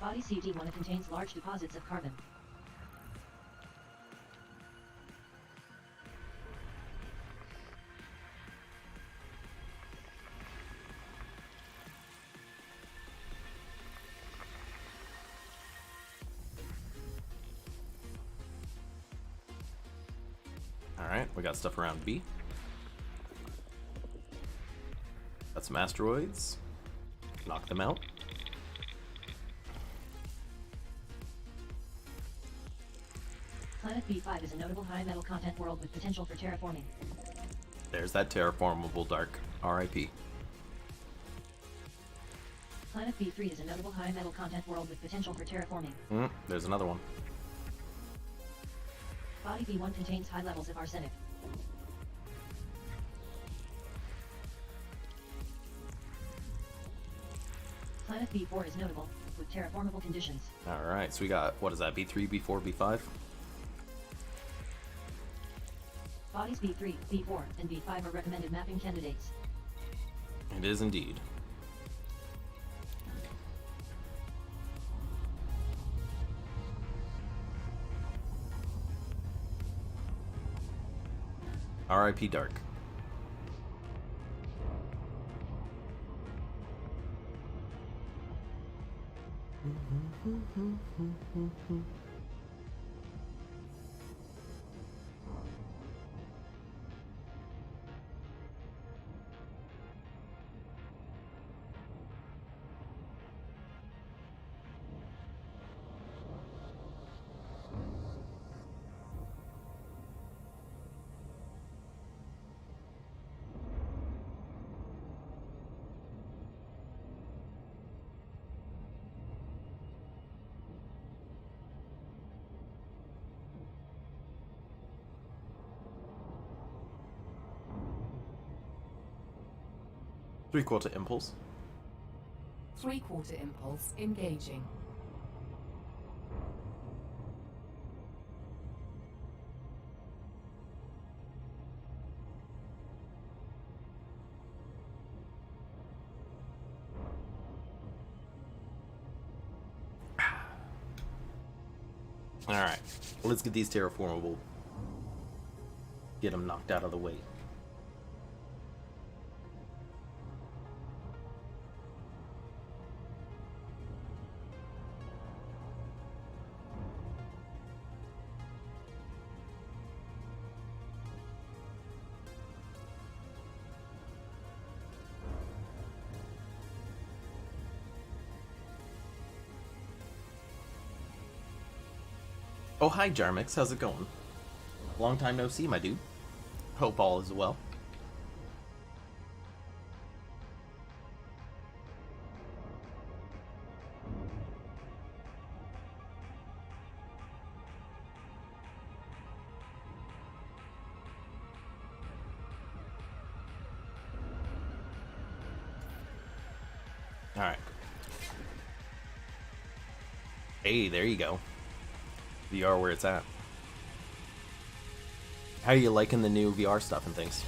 Body CD1 contains large deposits of carbon. Alright, we got stuff around B. Got some asteroids. Knock them out. Planet B5 is a notable high metal content world with potential for terraforming. There's that terraformable dark. RIP. Planet B3 is a notable high metal content world with potential for terraforming. There's another one. Body B1 contains high levels of arsenic. Planet B4 is notable, with terraformable conditions. Alright, so we got, what is that, B3, B4, B5? Bodies B3, B4, and B5 are recommended mapping candidates. It is indeed. R.I.P. Dark. Three-quarter impulse. Three-quarter impulse engaging. Alright, let's get these terraformable. Get them knocked out of the way. Oh, hi, Jarmix. How's it going? Long time no see, my dude. Hope all is well. Alright. Hey, there you go. VR where it's at. How are you liking the new VR stuff and things?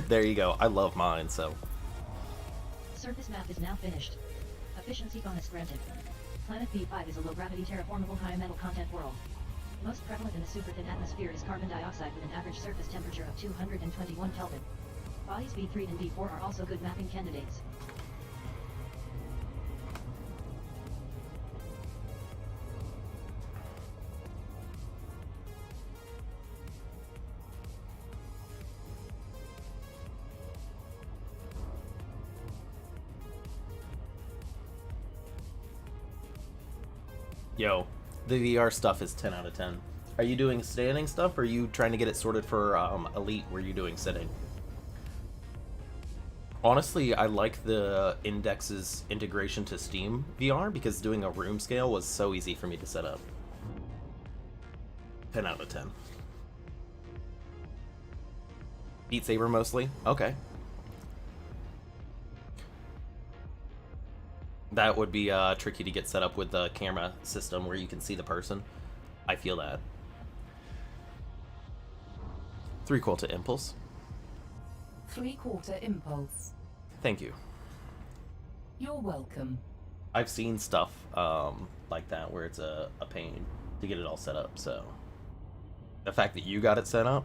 There you go. I love mine, so. Surface map is now finished. Efficiency bonus granted. Planet B5 is a low-gravity terraformable high-metal content world. Most prevalent in the super-thin atmosphere is carbon dioxide with an average surface temperature of 221 Kelvin. Bodies B3 and B4 are also good mapping candidates. Yo, the VR stuff is 10 out of 10. Are you doing standing stuff, or are you trying to get it sorted for Elite, where you're doing sitting? Honestly, I like the Index's integration to Steam VR, because doing a room scale was so easy for me to set up. 10 out of 10. Beat Saber mostly? Okay. That would be tricky to get set up with the camera system where you can see the person. I feel that. Three-quarter impulse. Three-quarter impulse. Thank you. You're welcome. I've seen stuff like that where it's a pain to get it all set up, so the fact that you got it set up,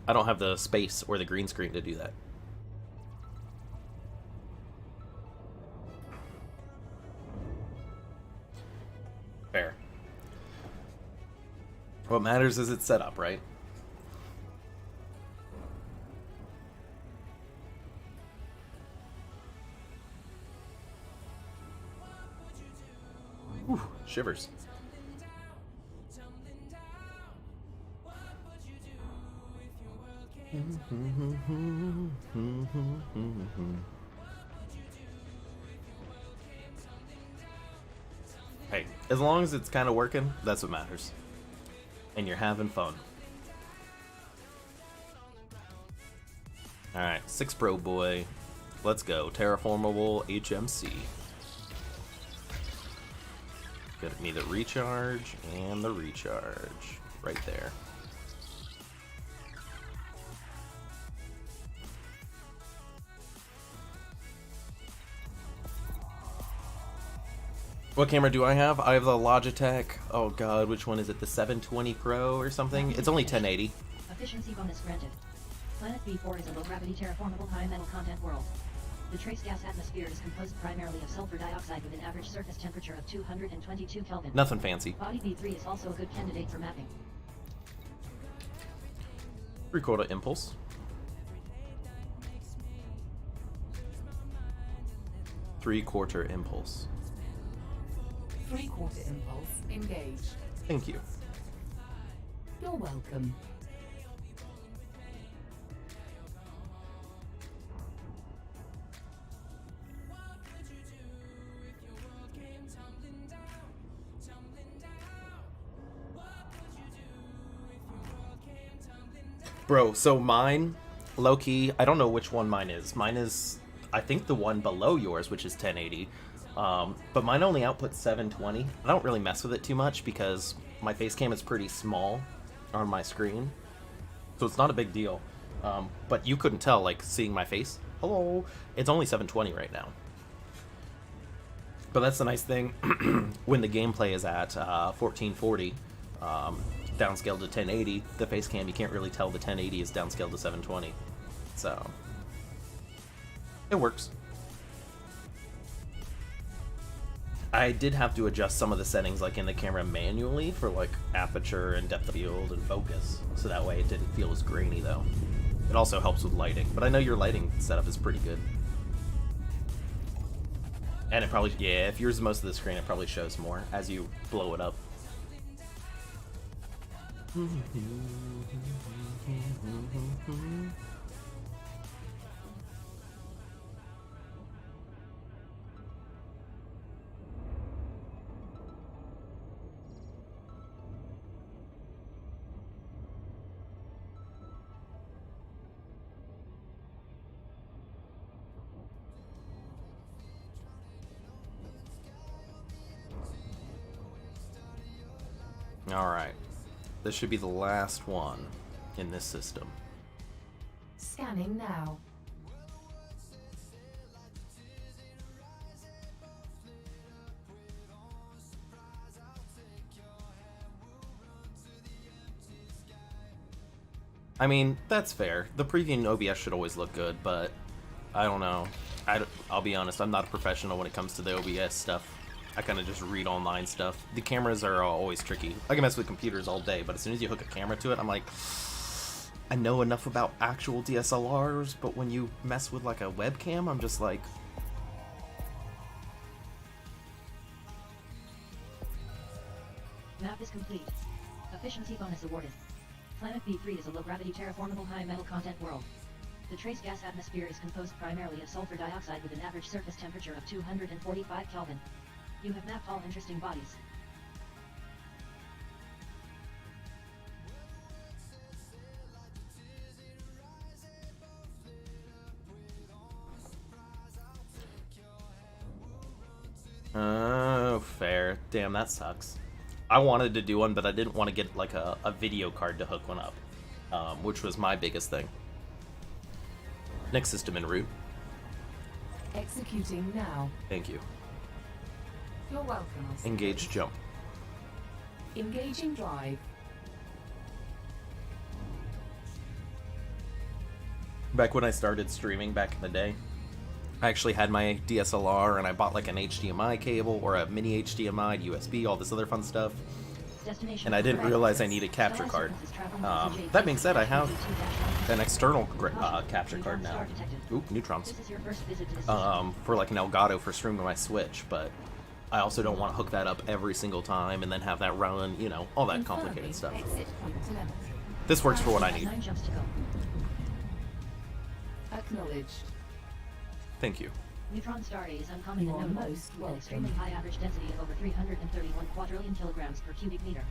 I don't have the space or the green screen to do that. Fair. What matters is it's set up, right? Whew, shivers. Hey, as long as it's kind of working, that's what matters. And you're having fun. Alright, 6 Pro boy. Let's go. Terraformable HMC. Get me the recharge and the recharge right there. What camera do I have? I have the Logitech. Oh god, which one is it? The 720 Pro or something? It's only 1080. Efficiency bonus granted. Planet B4 is a low-gravity terraformable high metal content world. The trace gas atmosphere is composed primarily of sulfur dioxide with an average surface temperature of 222 Kelvin. Nothing fancy. Body B3 is also a good candidate for mapping. 3/4 impulse. Three-quarter impulse. 3/4 impulse. Engage. Thank you. You're welcome. Bro, so mine, low-key, I don't know which one mine is. Mine is, I think, the one below yours, which is 1080. But mine only outputs 720. I don't really mess with it too much because my face cam is pretty small on my screen. So it's not a big deal. But you couldn't tell, like, seeing my face. Hello. It's only 720 right now. But that's the nice thing. When the gameplay is at 1440, downscaled to 1080, the face cam, you can't really tell the 1080 is downscaled to 720. So, it works. I did have to adjust some of the settings, like in the camera manually, for like aperture and depth of field and focus, so that way it didn't feel as grainy though. It also helps with lighting, but I know your lighting setup is pretty good. And it probably, yeah, if yours is most of the screen, it probably shows more as you blow it up. Alright. This should be the last one in this system. Scanning now. I mean, that's fair. The preview in OBS should always look good, but I don't know. I'll be honest, I'm not a professional when it comes to the OBS stuff. I kind of just read online stuff. The cameras are always tricky. I can mess with computers all day, but as soon as you hook a camera to it, I'm like, I know enough about actual DSLRs, but when you mess with like a webcam, I'm just like... Map is complete. Efficiency bonus awarded. Planet B3 is a low-gravity terraformable high metal content world. The trace gas atmosphere is composed primarily of sulfur dioxide with an average surface temperature of 245 Kelvin. You have mapped all interesting bodies. Oh, fair. Damn, that sucks. I wanted to do one, but I didn't want to get like a video card to hook one up, which was my biggest thing. Next system en route. Executing now. Thank you. You're welcome. Oscar. Engage jump. Engaging drive. Back when I started streaming back in the day, I actually had my DSLR and I bought like an HDMI cable or a mini HDMI, USB, all this other fun stuff. Destination And I didn't realize I needed a capture card. That being said, I have an external capture card now. Oop, neutrons. This is your first visit to this For like an Elgato for streaming my Switch, but I also don't want to hook that up every single time and then have that run, you know, all that complicated stuff. Exit point telemetry. This works for what I need. 9 jumps to go. Acknowledged. Thank you. Neutron star A is uncommon You and are notable, most with an welcome. extremely high average density of over 331 quadrillion kilograms per cubic meter.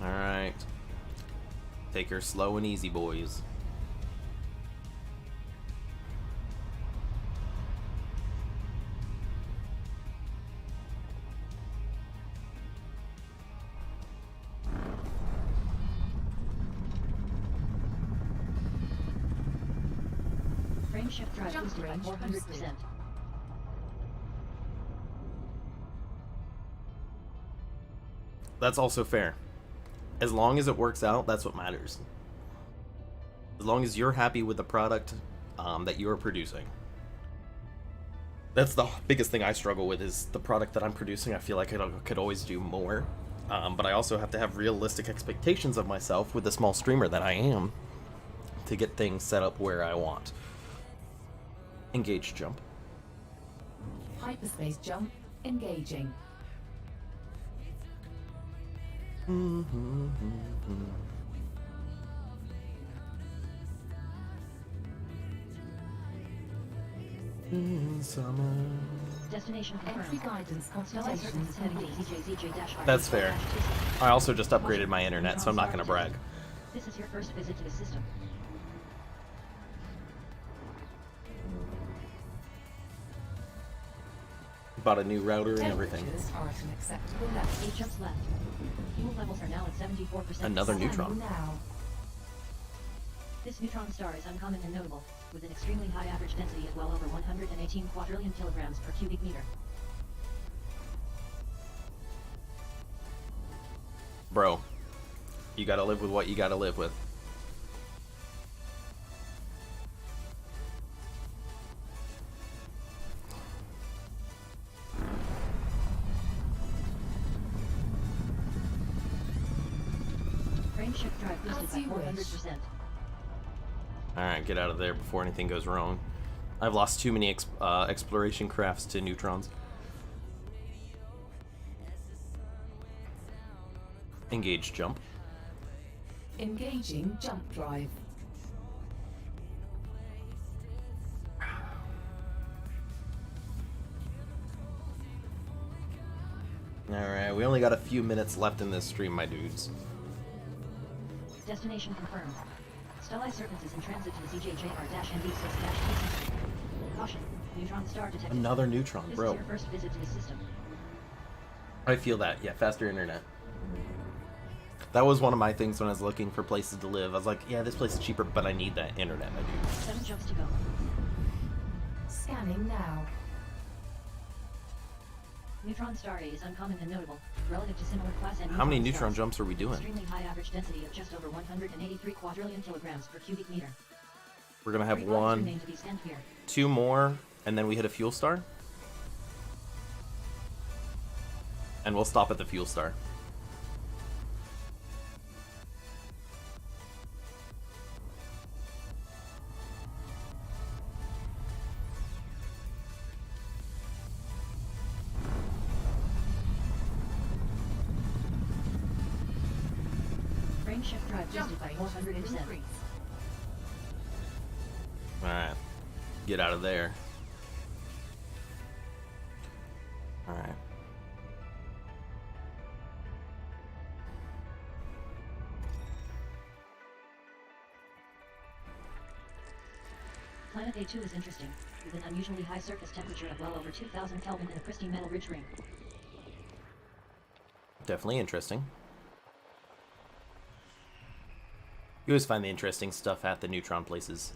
Alright. Take her slow and easy, boys. shift drive Jump boosted by range 400%. boosted. That's also fair. As long as it works out, that's what matters. As long as you're happy with the product that you're producing. That's the biggest thing I struggle with, is the product that I'm producing. I feel like I could always do more. But I also have to have realistic expectations of myself with the small streamer that I am to get things set up where I want. Engage jump. Hyperspace jump engaging. Summer. Destination Entry confirmed. guidance Stellar Surface consultations is heading to complete. ZJ-RD That's fair. 4-26. I also just upgraded my internet, so I'm not going to brag. This is your first visit to the system. Bought a new router and everything. Temperatures are at an acceptable level. 8 jumps left. Fuel levels are now at 74%. Another Scanning neutron. now. This neutron star is uncommon and notable, with an extremely high average density of well over 118 quadrillion kilograms per cubic meter. Bro, you gotta live with what you gotta live with. Frame shift drive boosted As by you wish. 400%. Alright, get out of there before anything goes wrong. I've lost too many exploration crafts to neutrons. Engage jump. Engaging jump drive. Alright, we only got a few minutes left in this stream, my dudes. Destination confirmed. Stellar Serpents is in transit to the ZJJR-ND6-KC. Caution, neutron star detected. Another neutron, This bro. is your first visit to the system. I feel that. Yeah, faster internet. That was one of my things when I was looking for places to live. I was like, yeah, this place is cheaper, but I need that internet, my dude. 7 jumps to go. Scanning now. Neutron star A is uncommon and notable, relative to similar class and How many neutron neutron stars. jumps are we doing? Extremely high average density of just over 183 quadrillion kilograms per cubic meter. We're gonna have 3 bodies one, remain to be scanned here. 2 more, and then we hit a fuel star. And we'll stop at the fuel star. Frame shift drive Jump boosted by range 400%. increase. Alright. Get out of there. Alright. Planet A2 is interesting, with an unusually high surface temperature of well over 2000 Kelvin and a pristine metal ridge ring. Definitely interesting. You always find the interesting stuff at the neutron places.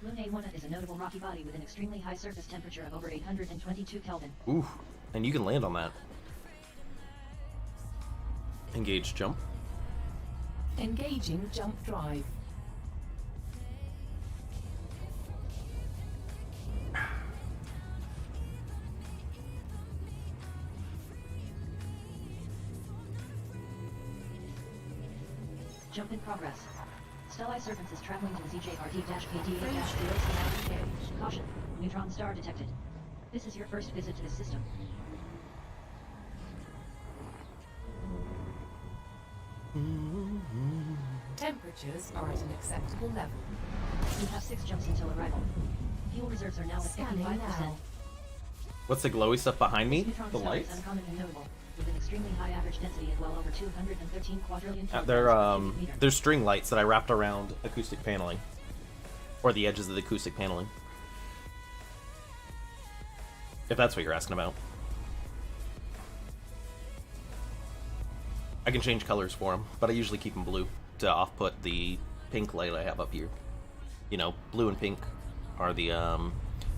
Moon A1 is a notable rocky body with an extremely high surface temperature of over 822 Kelvin. Ooh, and you can land on that. Engage jump. Engaging jump drive. Jump in progress. Stellar Serpents is traveling to the Frame ZJRD-KDA-0 shields now engaged. Caution, neutron star detected. This is your first visit to the system. Temperatures are at an acceptable level. You have 6 jumps until arrival. Fuel reserves are now at Scanning 55%. now. What's the glowy stuff behind me? This neutron The star lights? is uncommon and notable, with an extremely high average density of well over 213 quadrillion kilograms They're per cubic meter. there's string lights that I wrapped around acoustic paneling, or the edges of the acoustic paneling. If that's what you're asking about. I can change colors for them, but I usually keep them blue to off-put the pink light I have up here. You know, blue and pink are the,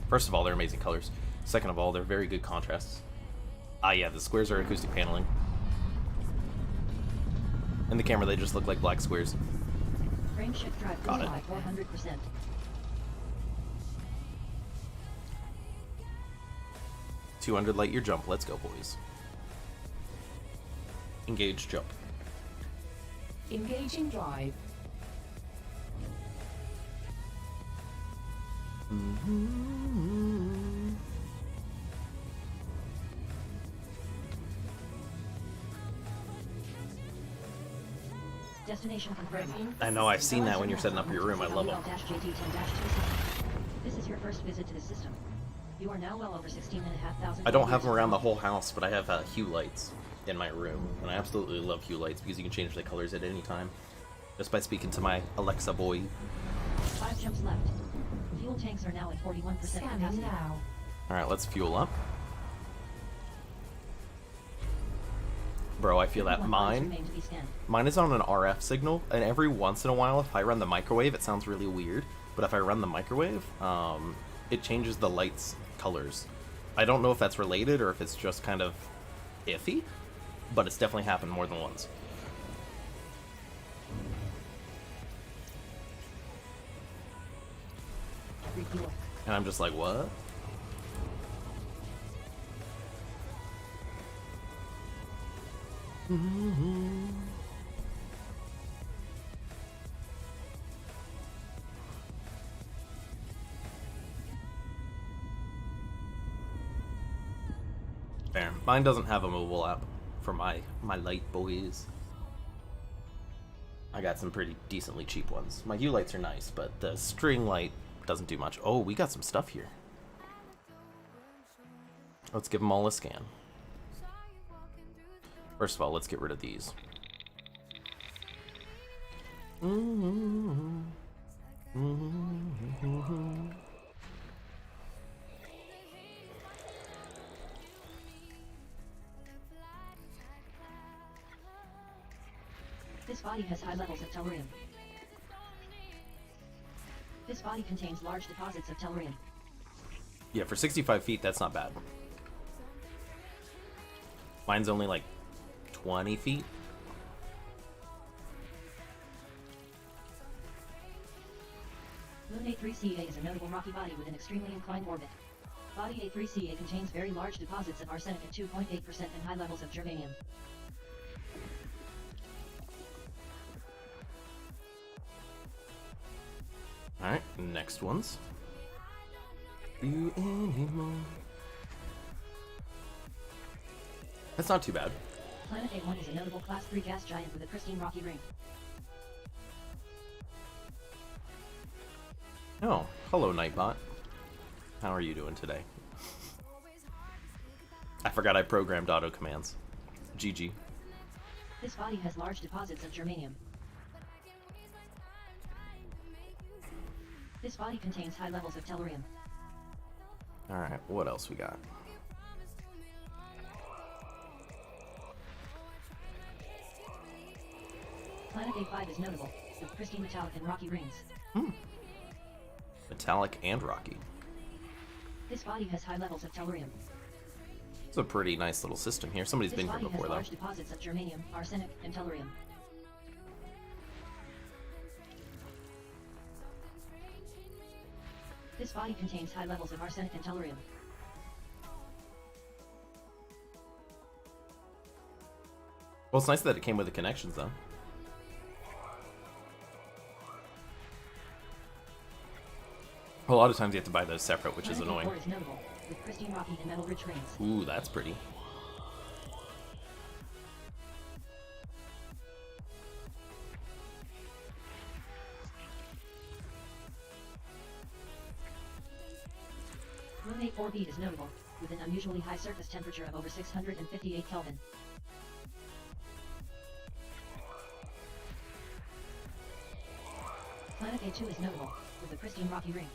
first of all, they're amazing colors. Second of all, they're very good contrasts. Ah, yeah, the squares are acoustic paneling. In the camera, they just look like black squares. Frame shift drive Got it. by 400%. $200 light year jump. Let's go, boys. Engage jump. Engaging drive. Destination confirmed. I know, I've seen that when you're setting up your room. I love them. This is your first visit to the system. You are now well over 16,500. I don't have them around the whole house, but I have hue lights in my room, and I absolutely love hue lights because you can change the colors at any time just by speaking to my Alexa boy. 5 jumps left. Fuel tanks are now at 41% Scanning capacity. now. All right, let's fuel up. Bro, I feel that 31 miles mine. remain to be scanned. Mine is on an RF signal, and every once in a while, if I run the microwave, it sounds really weird. But if I run the microwave, it changes the lights colors. I don't know if that's related or if it's just kind of iffy, but it's definitely happened more than once. Refuel. And I'm just like, what? There. Mine doesn't have a mobile app for my light boys. I got some pretty decently cheap ones. My hue lights are nice, but the string light doesn't do much. Oh, we got some stuff here. Let's give them all a scan. First of all, let's get rid of these. This body has high levels of tellurium. This body contains large deposits of tellurium. Yeah, for 65 feet, that's not bad. Mine's only like 20 feet. Moon A3CA is a notable rocky body with an extremely inclined orbit. Body A3CA contains very large deposits of arsenic at 2.8% and high levels of germanium. Alright, next ones. You anymore. That's not too bad. Planet A1 is a notable Class 3 gas giant with a pristine rocky ring. Oh, hello, Nightbot. How are you doing today? I forgot I programmed auto commands. GG. This body has large deposits of germanium. This body contains high levels of tellurium. Alright, what else we got? Planet A5 is notable, with pristine metallic and rocky rings. Metallic and rocky. This body has high levels of tellurium. It's a pretty nice little system here. Somebody's This been here body before, has though. large deposits of germanium, arsenic, and tellurium. This body contains high levels of arsenic and tellurium. Well, it's nice that it came with the connections, though. A lot of times you have to buy those separate, which is Planet annoying. A4 is notable, with pristine rocky and metal-rich rings. Ooh, that's pretty. Moon A4b is notable, with an unusually high surface temperature of over 658 Kelvin. Planet A2 is notable, with a pristine rocky ring.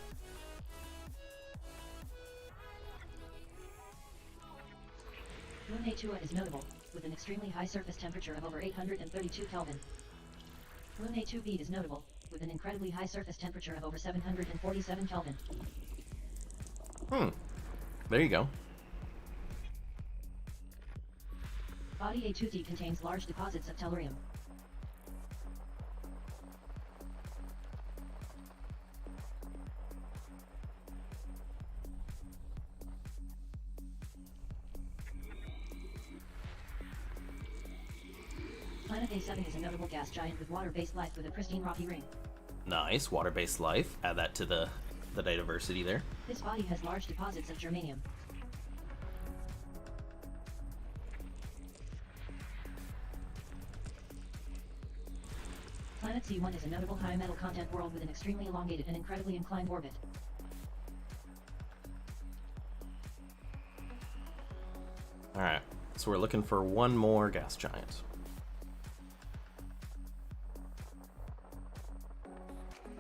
Moon A2 is notable, with an extremely high surface temperature of over 832 Kelvin. Moon A2b is notable, with an incredibly high surface temperature of over 747 Kelvin. There you go. Body A2d contains large deposits of tellurium. Planet A7 is a notable gas giant with water-based life with a pristine rocky ring. Nice, water-based life. Add that to the diversity there. This body has large deposits of germanium. Planet C1 is a notable high metal content world with an extremely elongated and incredibly inclined orbit. Alright, so we're looking for one more gas giant.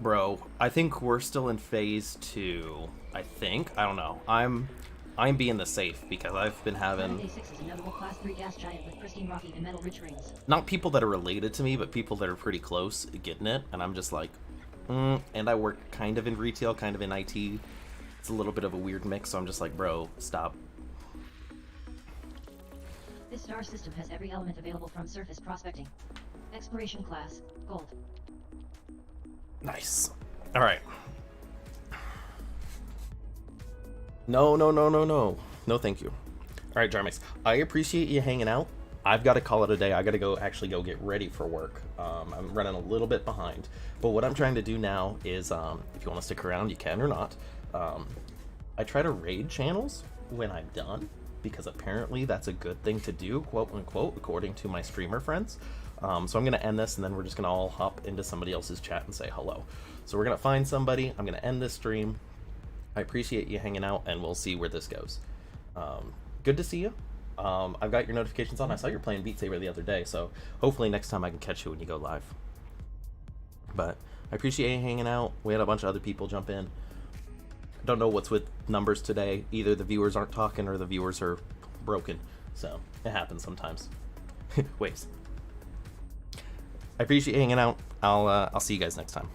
Bro, I think we're still in phase 2. I think. I don't know. I'm being the safe because I've been having Planet A6 is a notable class 3 gas giant with pristine rocky and metal-rich rings. not people that are related to me, but people that are pretty close getting it, and I'm just like, and I work kind of in retail, kind of in IT. It's a little bit of a weird mix, so I'm just like, bro, stop. This star system has every element available from surface prospecting. Exploration class, gold. Nice. All right. No, no, no, no, no. No, thank you. All right, Jarmix. I appreciate you hanging out. I've got to call it a day. I got to go get ready for work. I'm running a little bit behind. But what I'm trying to do now is, if you want to stick around, you can or not. I try to raid channels when I'm done, because apparently that's a good thing to do, quote unquote, according to my streamer friends. So I'm going to end this, and then we're just going to all hop into somebody else's chat and say hello. So we're going to find somebody. I'm going to end this stream. I appreciate you hanging out, and we'll see where this goes. Good to see you. I've got your notifications on. I saw you were playing Beat Saber the other day, so hopefully next time I can catch you when you go live. But I appreciate you hanging out. We had a bunch of other people jump in. I don't know what's with numbers today. Either the viewers aren't talking or the viewers are broken. So it happens sometimes. Waves. I appreciate you hanging out. I'll see you guys next time.